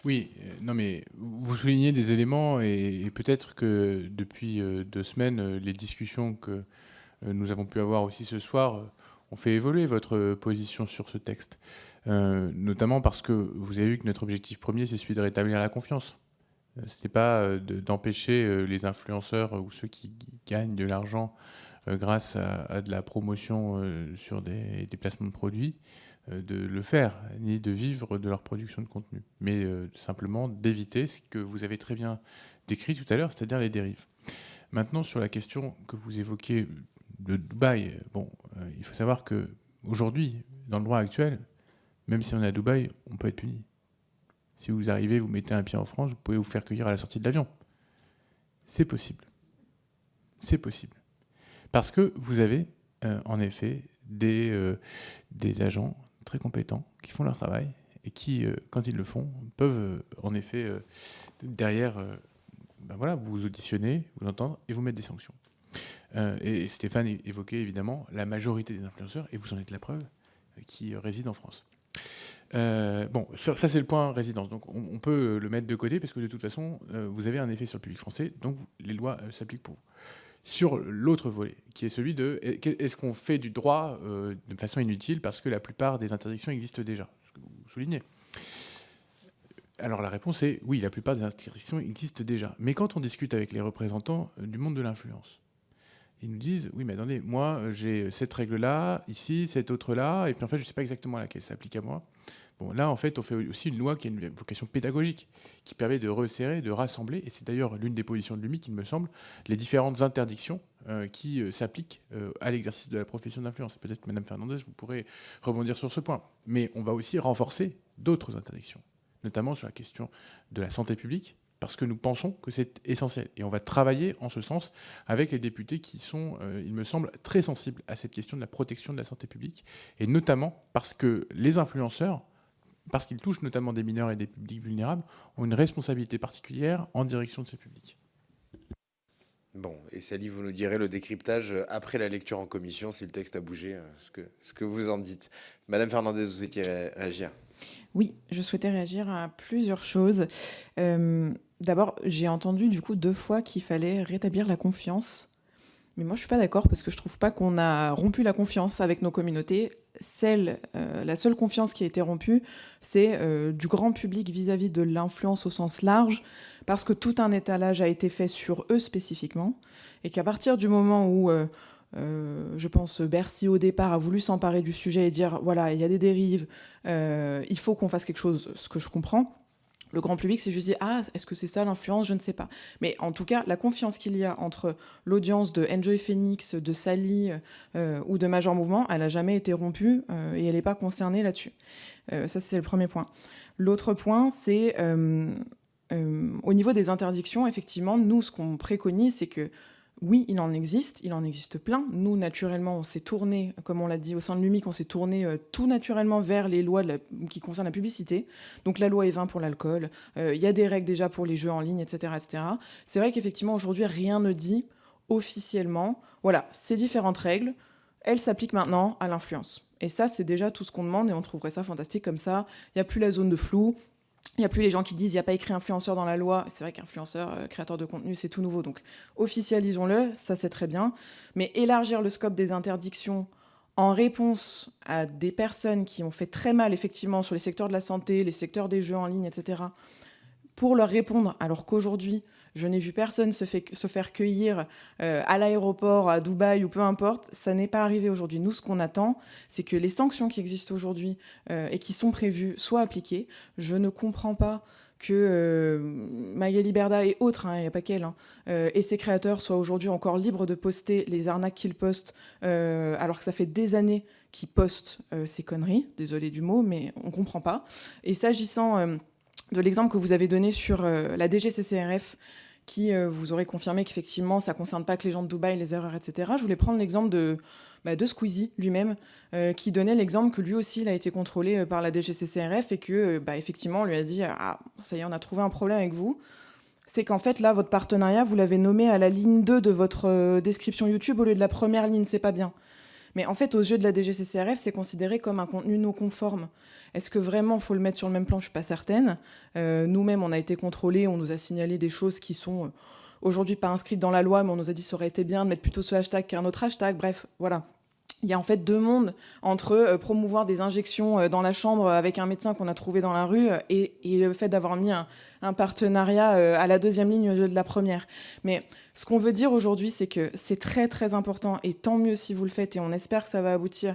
Oui, non mais vous soulignez des éléments et peut-être que depuis 2 semaines, les discussions que nous avons pu avoir aussi ce soir ont fait évoluer votre position sur ce texte, notamment parce que vous avez vu que notre objectif premier, c'est celui de rétablir la confiance. Ce n'est pas d'empêcher les influenceurs ou ceux qui gagnent de l'argent grâce à de la promotion sur des placements de produits, de le faire, ni de vivre de leur production de contenu, mais simplement d'éviter ce que vous avez très bien décrit tout à l'heure, c'est-à-dire les dérives. Maintenant, sur la question que vous évoquez de Dubaï, il faut savoir qu'aujourd'hui, dans le droit actuel, même si on est à Dubaï, on peut être puni. Si vous arrivez, vous mettez un pied en France, vous pouvez vous faire cueillir à la sortie de l'avion. C'est possible. C'est possible. Parce que vous avez, en effet, des agents très compétents qui font leur travail et qui, quand ils le font, peuvent, en effet, derrière, vous auditionner, vous entendre et vous mettre des sanctions. Et Stéphane évoquait évidemment la majorité des influenceurs, et vous en êtes la preuve, qui résident en France. Ça c'est le point résidence, donc on peut le mettre de côté, parce que de toute façon, vous avez un effet sur le public français, donc les lois s'appliquent pour vous. Sur l'autre volet, qui est celui de est-ce qu'on fait du droit de façon inutile, parce que la plupart des interdictions existent déjà, ce que vous soulignez. Alors la réponse est oui, la plupart des interdictions existent déjà. Mais quand on discute avec les représentants du monde de l'influence, ils nous disent, oui, mais attendez, moi, j'ai cette règle-là, ici, cette autre-là, et puis en fait, je ne sais pas exactement à laquelle ça s'applique à moi. Bon, là, en fait, on fait aussi une loi qui a une vocation pédagogique, qui permet de resserrer, de rassembler, et c'est d'ailleurs l'une des positions de l'UMIC, il me semble, les différentes interdictions qui s'appliquent à l'exercice de la profession d'influence. Peut-être, Madame Fernandez, vous pourrez rebondir sur ce point. Mais on va aussi renforcer d'autres interdictions, notamment sur la question de la santé publique, parce que nous pensons que c'est essentiel. Et on va travailler en ce sens avec les députés qui sont, il me semble, très sensibles à cette question de la protection de la santé publique, et notamment parce que les influenceurs, parce qu'ils touchent notamment des mineurs et des publics vulnérables, ont une responsabilité particulière en direction de ces publics. Bon, et Sally, vous nous direz le décryptage après la lecture en commission, si le texte a bougé, ce que vous en dites. Madame Fernandez, vous souhaitiez réagir ? Oui, je souhaitais réagir à plusieurs choses. D'abord, j'ai entendu du coup 2 fois qu'il fallait rétablir la confiance. Mais moi, je ne suis pas d'accord, parce que je ne trouve pas qu'on a rompu la confiance avec nos communautés. La seule confiance qui a été rompue, c'est du grand public vis-à-vis de l'influence au sens large, parce que tout un étalage a été fait sur eux spécifiquement, et qu'à partir du moment où, je pense, Bercy au départ a voulu s'emparer du sujet et dire, voilà, il y a des dérives, il faut qu'on fasse quelque chose, ce que je comprends. Le grand public s'est juste dit, est-ce que c'est ça l'influence ? Je ne sais pas. Mais en tout cas, la confiance qu'il y a entre l'audience de Enjoy Phoenix, de Sally ou de Major Mouvement, elle n'a jamais été rompue et elle n'est pas concernée là-dessus. Ça, c'était le premier point. L'autre point, c'est au niveau des interdictions, effectivement, nous, ce qu'on préconise, c'est que oui, il en existe plein. Nous, naturellement, on s'est tourné, comme on l'a dit au sein de l'UMIC, on s'est tourné tout naturellement vers les lois qui concernent la publicité. Donc la loi E20 pour l'alcool, il y a des règles déjà pour les jeux en ligne, etc. etc. C'est vrai qu'effectivement, aujourd'hui, rien ne dit officiellement, voilà, ces différentes règles, elles s'appliquent maintenant à l'influence. Et ça, c'est déjà tout ce qu'on demande, et on trouverait ça fantastique comme ça. Il n'y a plus la zone de flou. Il n'y a plus les gens qui disent qu'il n'y a pas écrit influenceur dans la loi. C'est vrai qu'influenceur, créateur de contenu, c'est tout nouveau. Donc officialisons-le, ça c'est très bien. Mais élargir le scope des interdictions en réponse à des personnes qui ont fait très mal, effectivement, sur les secteurs de la santé, les secteurs des jeux en ligne, etc., pour leur répondre, alors qu'aujourd'hui, je n'ai vu personne se faire cueillir à l'aéroport, à Dubaï ou peu importe, ça n'est pas arrivé aujourd'hui. Nous, ce qu'on attend, c'est que les sanctions qui existent aujourd'hui et qui sont prévues soient appliquées. Je ne comprends pas que Magali Berda et autres, il n'y a pas qu'elle, et ses créateurs soient aujourd'hui encore libres de poster les arnaques qu'ils postent, alors que ça fait des années qu'ils postent ces conneries. Désolé du mot, mais on ne comprend pas. Et s'agissant de l'exemple que vous avez donné sur la DGCCRF, qui vous aurez confirmé qu'effectivement, ça ne concerne pas que les gens de Dubaï, les erreurs, etc. Je voulais prendre l'exemple de Squeezie lui-même, qui donnait l'exemple que lui aussi, il a été contrôlé par la DGCCRF et que, effectivement, on lui a dit « Ah, ça y est, on a trouvé un problème avec vous ». C'est qu'en fait, là, votre partenariat, vous l'avez nommé à la ligne 2 de votre description YouTube au lieu de la première ligne, c'est pas bien. Mais en fait, aux yeux de la DGCCRF, c'est considéré comme un contenu non conforme. Est-ce que vraiment il faut le mettre sur le même plan ? Je ne suis pas certaine. Nous-mêmes, on a été contrôlés, on nous a signalé des choses qui sont aujourd'hui pas inscrites dans la loi, mais on nous a dit que ça aurait été bien de mettre plutôt ce hashtag qu'un autre hashtag. Bref, voilà. Il y a en fait deux mondes entre promouvoir des injections dans la chambre avec un médecin qu'on a trouvé dans la rue et le fait d'avoir mis un partenariat à la deuxième ligne au lieu de la première. Mais ce qu'on veut dire aujourd'hui, c'est que c'est très très important, et tant mieux si vous le faites, et on espère que ça va aboutir,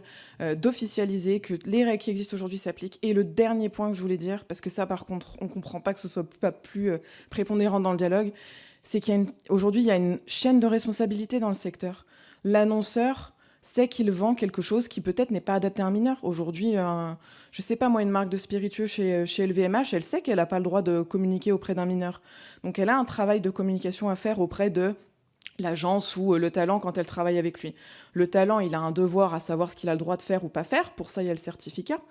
d'officialiser, que les règles qui existent aujourd'hui s'appliquent. Et le dernier point que je voulais dire, parce que ça par contre, on ne comprend pas que ce soit pas plus prépondérant dans le dialogue, c'est qu'aujourd'hui, il y a une chaîne de responsabilité dans le secteur. L'annonceur sait qu'il vend quelque chose qui peut-être n'est pas adapté à un mineur. Aujourd'hui, je sais pas moi, une marque de spiritueux chez LVMH, elle sait qu'elle n'a pas le droit de communiquer auprès d'un mineur. Donc elle a un travail de communication à faire auprès de l'agence ou le talent quand elle travaille avec lui. Le talent, il a un devoir à savoir ce qu'il a le droit de faire ou pas faire. Pour ça, il y a le certificat.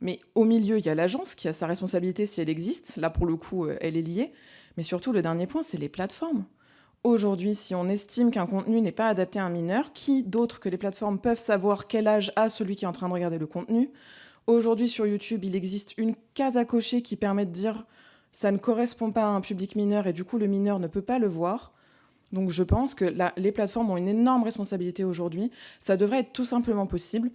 Mais au milieu, il y a l'agence qui a sa responsabilité si elle existe. Là, pour le coup, elle est liée. Mais surtout, le dernier point, c'est les plateformes. Aujourd'hui, si on estime qu'un contenu n'est pas adapté à un mineur, qui d'autre que les plateformes peuvent savoir quel âge a celui qui est en train de regarder le contenu ? Aujourd'hui, sur YouTube, il existe une case à cocher qui permet de dire « ça ne correspond pas à un public mineur » et du coup, le mineur ne peut pas le voir. Donc je pense que les plateformes ont une énorme responsabilité aujourd'hui. Ça devrait être tout simplement possible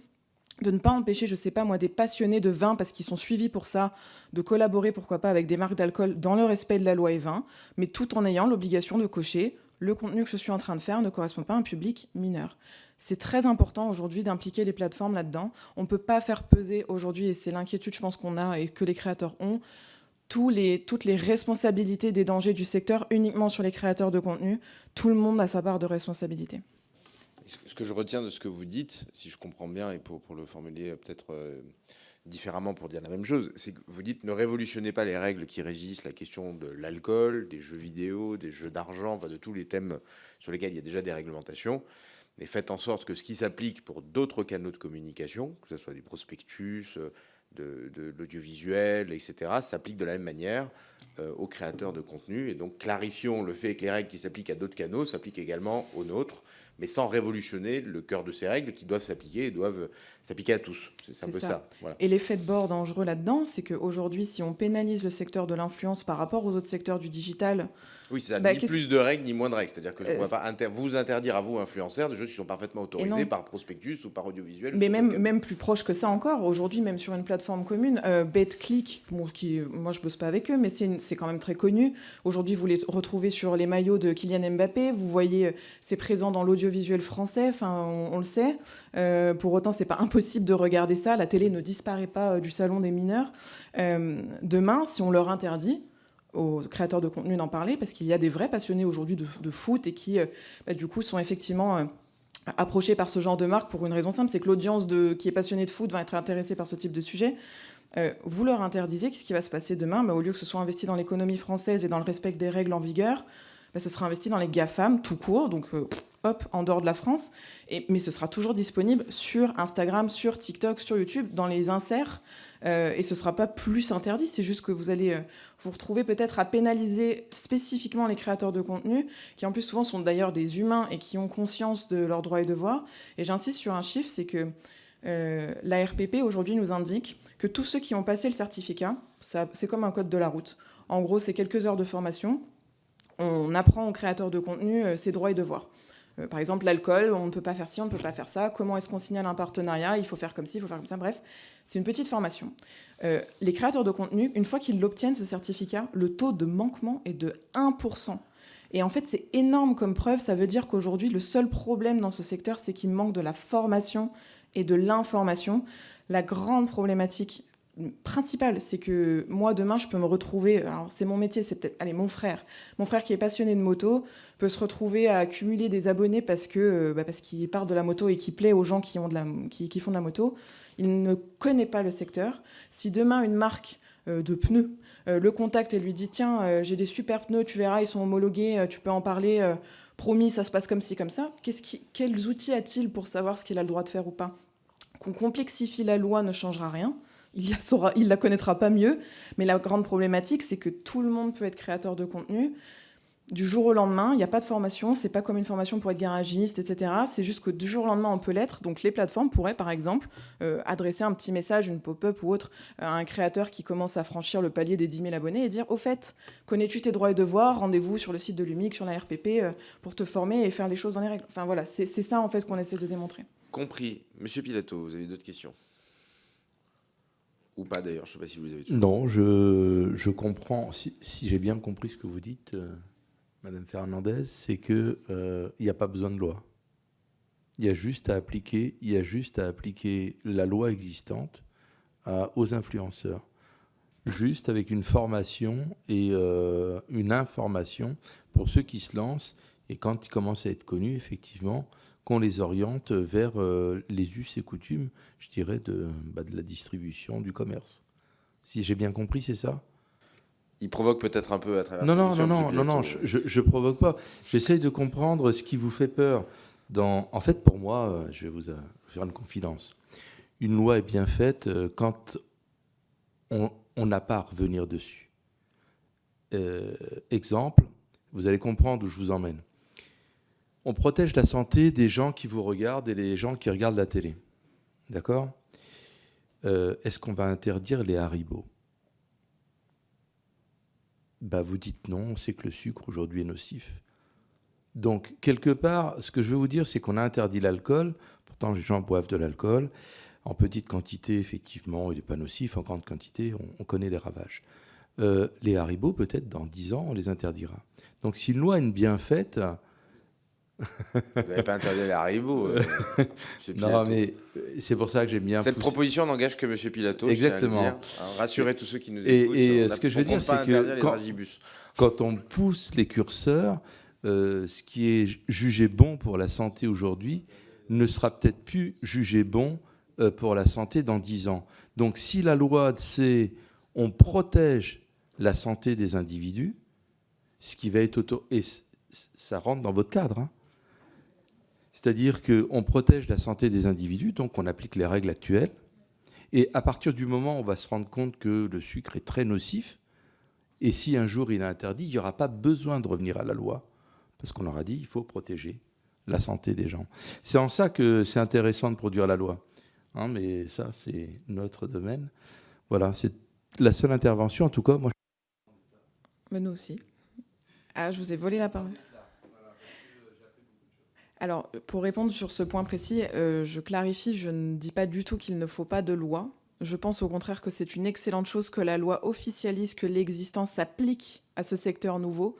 de ne pas empêcher, je ne sais pas moi, des passionnés de vin, parce qu'ils sont suivis pour ça, de collaborer, pourquoi pas, avec des marques d'alcool dans le respect de la loi E20, mais tout en ayant l'obligation de cocher « le contenu que je suis en train de faire ne correspond pas à un public mineur ». C'est très important aujourd'hui d'impliquer les plateformes là-dedans. On ne peut pas faire peser aujourd'hui, et c'est l'inquiétude je pense qu'on a et que les créateurs ont, toutes les responsabilités des dangers du secteur uniquement sur les créateurs de contenu. Tout le monde a sa part de responsabilité. Ce que je retiens de ce que vous dites, si je comprends bien, et pour le formuler peut-être différemment pour dire la même chose, c'est que vous dites ne révolutionnez pas les règles qui régissent la question de l'alcool, des jeux vidéo, des jeux d'argent, enfin de tous les thèmes sur lesquels il y a déjà des réglementations, mais faites en sorte que ce qui s'applique pour d'autres canaux de communication, que ce soit des prospectus, de l'audiovisuel, etc., s'applique de la même manière aux créateurs de contenu. Et donc clarifions le fait que les règles qui s'appliquent à d'autres canaux s'appliquent également aux nôtres, mais sans révolutionner le cœur de ces règles qui doivent s'appliquer et doivent s'appliquer à tous. C'est un peu ça. Voilà. Et l'effet de bord dangereux là-dedans, c'est qu'aujourd'hui, si on pénalise le secteur de l'influence par rapport aux autres secteurs du digital... Oui, c'est ça, ni plus de règles, ni moins de règles. C'est-à-dire que je ne pourrais pas vous interdire à vous, influenceurs, des choses qui sont parfaitement autorisées par prospectus ou par audiovisuel. Mais même plus proche que ça encore, aujourd'hui, même sur une plateforme commune, BetClick, moi je ne bosse pas avec eux, mais c'est quand même très connu. Aujourd'hui, vous les retrouvez sur les maillots de Kylian Mbappé, vous voyez, c'est présent dans l'audiovisuel français, on le sait. Pour autant, ce n'est pas impossible de regarder ça. La télé ne disparaît pas du salon des mineurs. Demain, si on leur interdit aux créateurs de contenu d'en parler, parce qu'il y a des vrais passionnés aujourd'hui de foot et qui, du coup, sont effectivement approchés par ce genre de marque pour une raison simple, c'est que l'audience qui est passionnée de foot va être intéressée par ce type de sujet. Vous leur interdisez, qu'est-ce qui va se passer demain ? Au lieu que ce soit investi dans l'économie française et dans le respect des règles en vigueur, ce sera investi dans les GAFAM tout court, donc en dehors de la France, mais ce sera toujours disponible sur Instagram, sur TikTok, sur YouTube, dans les inserts, et ce ne sera pas plus interdit, c'est juste que vous allez vous retrouver peut-être à pénaliser spécifiquement les créateurs de contenu, qui en plus souvent sont d'ailleurs des humains et qui ont conscience de leurs droits et devoirs. Et j'insiste sur un chiffre, c'est que la RPP aujourd'hui nous indique que tous ceux qui ont passé le certificat, c'est comme un code de la route. En gros, c'est quelques heures de formation. On apprend aux créateurs de contenu ses droits et devoirs. Par exemple, l'alcool, on ne peut pas faire ci, on ne peut pas faire ça. Comment est-ce qu'on signale un partenariat? Il faut faire comme ci, il faut faire comme ça. Bref, c'est une petite formation. Les créateurs de contenu, une fois qu'ils l'obtiennent, ce certificat, le taux de manquement est de 1%. Et en fait, c'est énorme comme preuve. Ça veut dire qu'aujourd'hui, le seul problème dans ce secteur, c'est qu'il manque de la formation et de l'information. La grande problématique principale, c'est que moi, demain, je peux me retrouver... Alors, c'est mon métier, c'est peut-être... Allez, mon frère qui est passionné de moto peut se retrouver à accumuler des abonnés parce qu'il part de la moto et qu'il plaît aux gens qui font de la moto. Il ne connaît pas le secteur. Si demain, une marque de pneus le contacte et lui dit « Tiens, j'ai des super pneus, tu verras, ils sont homologués, tu peux en parler, promis, ça se passe comme ci, comme ça », quels outils a-t-il pour savoir ce qu'il a le droit de faire ou pas? Qu'on complexifie la loi ne changera rien. Il la connaîtra pas mieux. Mais la grande problématique, c'est que tout le monde peut être créateur de contenu. Du jour au lendemain, il n'y a pas de formation. C'est pas comme une formation pour être garagiste, etc. C'est juste que du jour au lendemain, on peut l'être. Donc les plateformes pourraient, par exemple, adresser un petit message, une pop-up ou autre, à un créateur qui commence à franchir le palier des 10 000 abonnés et dire « Au fait, connais-tu tes droits et devoirs? Rendez-vous sur le site de l'UMIC, sur la RPP, pour te former et faire les choses dans les règles. » Enfin voilà, c'est ça en fait qu'on essaie de démontrer. Compris. Monsieur Pilato, vous avez d'autres questions? Ou pas d'ailleurs, je ne sais pas si vous les avez tous. Non, je comprends. Si j'ai bien compris ce que vous dites, Madame Fernandez, c'est qu'il n'y a pas besoin de loi. Il y a juste à appliquer la loi existante aux influenceurs. Juste avec une formation et une information pour ceux qui se lancent. Et quand ils commencent à être connus, effectivement, qu'on les oriente vers les us et coutumes, je dirais, de la distribution, du commerce. Si j'ai bien compris, c'est ça? Il provoque peut-être un peu à travers... Non, je provoque pas. J'essaye de comprendre ce qui vous fait peur. En fait, pour moi, je vais vous faire une confidence. Une loi est bien faite quand on n'a pas à revenir dessus. Exemple, vous allez comprendre où je vous emmène. On protège la santé des gens qui vous regardent et les gens qui regardent la télé. D'accord? Est-ce qu'on va interdire les Haribo? Vous dites non, on sait que le sucre aujourd'hui est nocif. Donc, quelque part, ce que je veux vous dire, c'est qu'on a interdit l'alcool. Pourtant, les gens boivent de l'alcool. En petite quantité, effectivement, il n'est pas nocif. En grande quantité, on connaît les ravages. Les Haribo, peut-être, dans 10 ans, on les interdira. Donc, si une loi est bien faite... Vous n'avez pas interdit les Haribo. Non, mais c'est pour ça que j'aime bien... Cette proposition n'engage que M. Pilato. Exactement. Rassurez tous ceux qui nous écoutent. Et ce que je veux dire, c'est que quand on pousse les curseurs, ce qui est jugé bon pour la santé aujourd'hui ne sera peut-être plus jugé bon pour la santé dans 10 ans. Donc si la loi, c'est on protège la santé des individus, ce qui va être et ça rentre dans votre cadre, hein. C'est-à-dire qu'on protège la santé des individus, donc on applique les règles actuelles. Et à partir du moment où on va se rendre compte que le sucre est très nocif, et si un jour il est interdit, il n'y aura pas besoin de revenir à la loi, parce qu'on leur a dit qu'il faut protéger la santé des gens. C'est en ça que c'est intéressant de produire la loi. Hein, mais ça, c'est notre domaine. Voilà, c'est la seule intervention, en tout cas. Moi, Mais nous aussi. Ah, je vous ai volé la parole. Alors, pour répondre sur ce point précis, je clarifie, je ne dis pas du tout qu'il ne faut pas de loi. Je pense au contraire que c'est une excellente chose que la loi officialise que l'existence s'applique à ce secteur nouveau.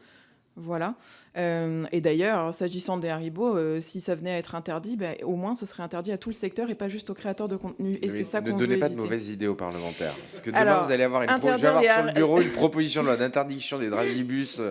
Voilà. Et d'ailleurs, s'agissant des Haribo, si ça venait à être interdit, au moins ce serait interdit à tout le secteur et pas juste aux créateurs de contenu. Et c'est ça qu'on veut éviter. Ne donnez pas de mauvaises idées aux parlementaires. Parce que demain, vous allez avoir, sur le bureau une proposition de loi d'interdiction des dragibus,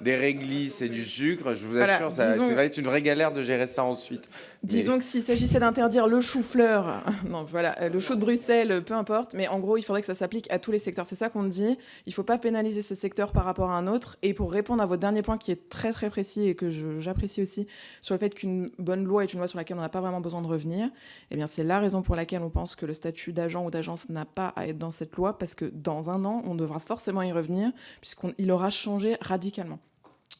des réglisses et du sucre. Je vous assure, ça va être une vraie galère de gérer ça ensuite. Disons que s'il s'agissait d'interdire le chou-fleur, le chou de Bruxelles, peu importe, mais en gros, il faudrait que ça s'applique à tous les secteurs. C'est ça qu'on dit. Il ne faut pas pénaliser ce secteur par rapport à un autre. Et pour répondre à votre dernier point qui est très très précis et que j'apprécie aussi, sur le fait qu'une bonne loi est une loi sur laquelle on n'a pas vraiment besoin de revenir, eh bien c'est la raison pour laquelle on pense que le statut d'agent ou d'agence n'a pas à être dans cette loi, parce que dans un an, on devra forcément y revenir, puisqu'il aura changé radicalement.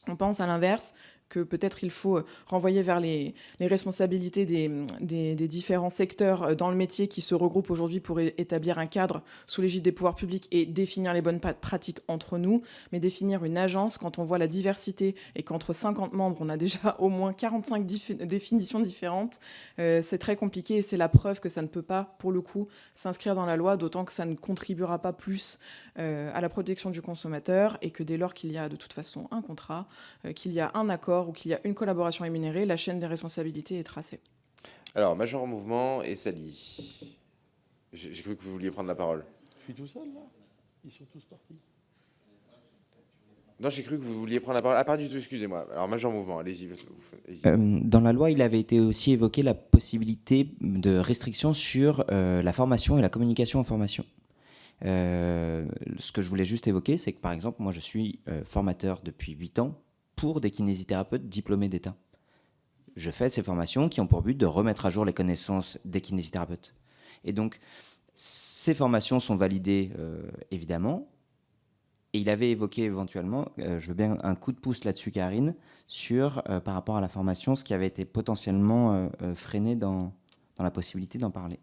On pense à l'inverse que peut-être il faut renvoyer vers les responsabilités des différents secteurs dans le métier qui se regroupent aujourd'hui pour établir un cadre sous l'égide des pouvoirs publics et définir les bonnes pratiques entre nous. Mais définir une agence, quand on voit la diversité et qu'entre 50 membres, on a déjà au moins 45 définitions différentes, c'est très compliqué et c'est la preuve que ça ne peut pas, pour le coup, s'inscrire dans la loi, d'autant que ça ne contribuera pas plus à la protection du consommateur et que dès lors qu'il y a de toute façon un contrat, qu'il y a un accord ou qu'il y a une collaboration rémunérée, la chaîne des responsabilités est tracée. Alors, Major en mouvement et Sally. J'ai cru que vous vouliez prendre la parole. Je suis tout seul, là? Ils sont tous partis. Non, j'ai cru que vous vouliez prendre la parole. Ah, pas du tout, excusez-moi. Alors, Major en mouvement, allez-y. Dans la loi, il avait été aussi évoqué la possibilité de restriction sur la formation et la communication en formation. Ce que je voulais juste évoquer, c'est que par exemple, moi je suis formateur depuis 8 ans pour des kinésithérapeutes diplômés d'État. Je fais ces formations qui ont pour but de remettre à jour les connaissances des kinésithérapeutes. Et donc, ces formations sont validées évidemment. Et il avait évoqué éventuellement, je veux bien un coup de pouce là-dessus, Karine, sur par rapport à la formation, ce qui avait été potentiellement freiné dans la possibilité d'en parler.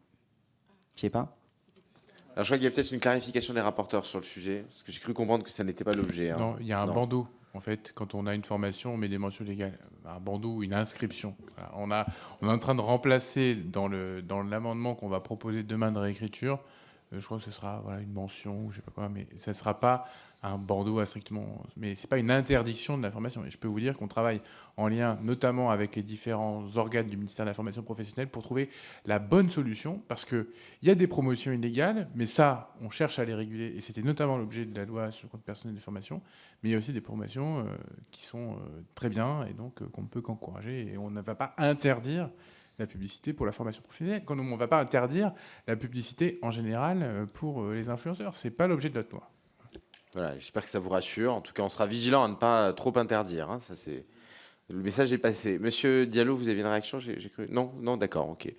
Je sais pas. Alors, je crois qu'il y a peut-être une clarification des rapporteurs sur le sujet, parce que j'ai cru comprendre que ça n'était pas l'objet. Hein. Non, il y a un bandeau. En fait, quand on a une formation, on met des mentions légales. Un bandeau ou une inscription. Voilà. On est en train de remplacer dans l'amendement qu'on va proposer demain de réécriture, je crois que ce sera une mention ou je sais pas quoi, mais ça ne sera pas un bandeau à strictement... Mais ce n'est pas une interdiction de la formation. Et je peux vous dire qu'on travaille en lien notamment avec les différents organes du ministère de la formation professionnelle pour trouver la bonne solution, parce qu'il y a des promotions illégales, mais ça, on cherche à les réguler, et c'était notamment l'objet de la loi sur le compte personnel de formation, mais il y a aussi des promotions qui sont très bien, et donc qu'on ne peut qu'encourager, et on ne va pas interdire la publicité pour la formation professionnelle, quand on ne va pas interdire la publicité en général pour les influenceurs. Ce n'est pas l'objet de notre loi. Voilà, j'espère que ça vous rassure. En tout cas, on sera vigilant à ne pas trop interdire. Hein. Ça, c'est... Le message est passé. Monsieur Diallo, vous avez une réaction? J'ai cru... Non, d'accord, ok.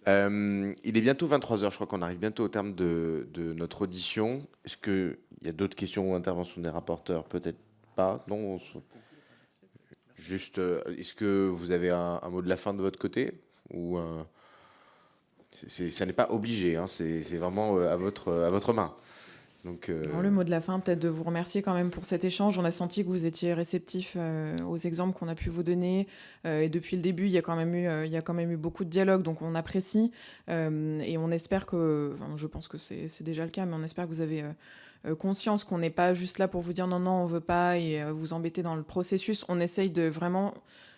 Il est bientôt 23h, je crois qu'on arrive bientôt au terme de notre audition. Est-ce qu'il y a d'autres questions ou interventions des rapporteurs? Peut-être pas. Non. Juste, est-ce que vous avez un mot de la fin de votre côté? Ou ça n'est pas obligé, hein, c'est vraiment à votre main. Donc, le mot de la fin, peut-être de vous remercier quand même pour cet échange. On a senti que vous étiez réceptif aux exemples qu'on a pu vous donner. Et depuis le début, il y a quand même eu beaucoup de dialogue, donc on apprécie. Et on espère que, je pense que c'est déjà le cas, mais on espère que vous avez conscience qu'on n'est pas juste là pour vous dire non, on veut pas et vous embêter dans le processus. On essaye de vraiment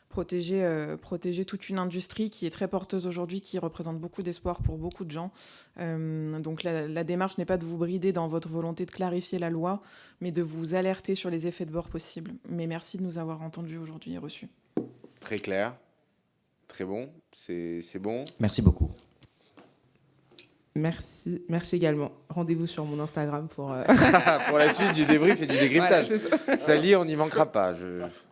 protéger toute une industrie qui est très porteuse aujourd'hui, qui représente beaucoup d'espoir pour beaucoup de gens. Donc la démarche n'est pas de vous brider dans votre volonté de clarifier la loi, mais de vous alerter sur les effets de bord possibles. Mais merci de nous avoir entendus aujourd'hui et reçus. Très clair, très bon, c'est bon. Merci beaucoup. Merci également. Rendez-vous sur mon Instagram pour la suite du débrief et du décryptage. Voilà, Sally, on n'y manquera pas.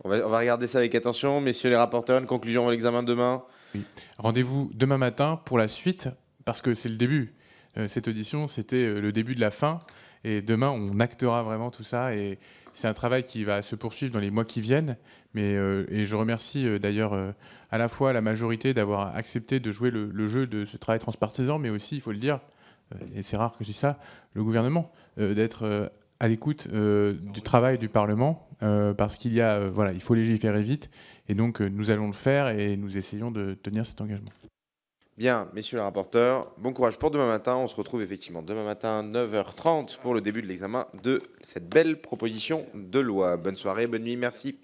On va regarder ça avec attention. Messieurs les rapporteurs, une conclusion à l'examen demain. Oui. Rendez-vous demain matin pour la suite, parce que c'est le début. Cette audition, c'était le début de la fin. Et demain, on actera vraiment tout ça. Et c'est un travail qui va se poursuivre dans les mois qui viennent. Et je remercie d'ailleurs à la fois la majorité d'avoir accepté de jouer le jeu de ce travail transpartisan, mais aussi, il faut le dire, et c'est rare que je dise ça, le gouvernement, d'être à l'écoute du travail du Parlement, parce qu'il y a, il faut légiférer vite. Et donc, nous allons le faire et nous essayons de tenir cet engagement. Bien, messieurs les rapporteurs, bon courage pour demain matin. On se retrouve effectivement demain matin, 9h30, pour le début de l'examen de cette belle proposition de loi. Bonne soirée, bonne nuit, merci.